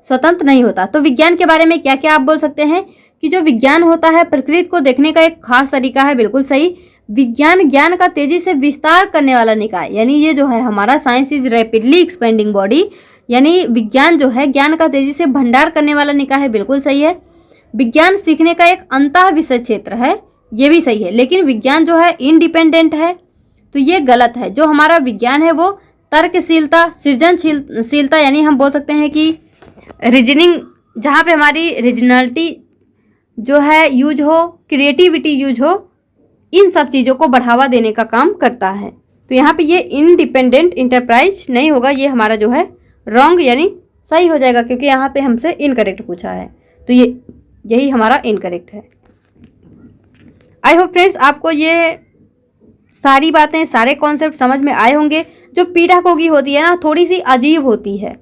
स्वतंत्र नहीं होता। तो विज्ञान के बारे में क्या क्या आप बोल सकते हैं कि जो विज्ञान होता है प्रकृति को देखने का एक खास तरीका है, बिल्कुल सही। विज्ञान ज्ञान का तेजी से विस्तार करने वाला निकाय, यानी ये जो है हमारा science is rapidly expanding body, यानी विज्ञान जो है ज्ञान का तेजी से भंडार करने वाला निकाय है, बिल्कुल सही है। विज्ञान सीखने का एक अंतः विषय क्षेत्र है, ये भी सही है। लेकिन विज्ञान जो है इंडिपेंडेंट है, तो ये गलत है। जो हमारा विज्ञान है वो तर्कशीलता, सृजनशीलता, यानी हम बोल सकते हैं कि रीजनिंग, जहाँ पे हमारी रीजनलिटी जो है यूज हो, क्रिएटिविटी यूज हो, इन सब चीज़ों को बढ़ावा देने का काम करता है। तो यहाँ पे ये इंडिपेंडेंट इंटरप्राइज नहीं होगा, ये हमारा जो है रॉन्ग यानी सही हो जाएगा, क्योंकि यहाँ पे हमसे इनकरेक्ट पूछा है। तो ये यही हमारा इनकरेक्ट है। आई होप फ्रेंड्स आपको ये सारी बातें, सारे कॉन्सेप्ट समझ में आए होंगे। जो पीडागोगी होती है ना, थोड़ी सी अजीब होती है,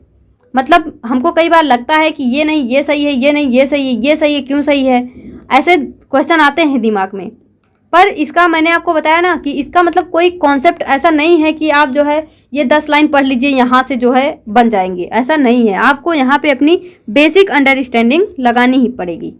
मतलब हमको कई बार लगता है कि ये नहीं ये सही है, ये नहीं ये सही है, ये सही है, क्यों सही है, ऐसे क्वेश्चन आते हैं दिमाग में। पर इसका मैंने आपको बताया ना कि इसका मतलब कोई कॉन्सेप्ट ऐसा नहीं है कि आप जो है ये 10 लाइन पढ़ लीजिए यहाँ से जो है बन जाएंगे, ऐसा नहीं है। आपको यहाँ पे अपनी बेसिक अंडरस्टैंडिंग लगानी ही पड़ेगी।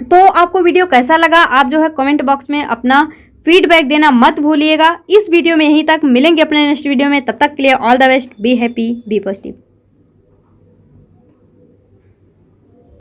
तो आपको वीडियो कैसा लगा, आप जो है कमेंट बॉक्स में अपना फीडबैक देना मत भूलिएगा। इस वीडियो में यहीं तक, मिलेंगे अपने नेक्स्ट वीडियो में, तब तक के लिए all the best, be happy, be positive.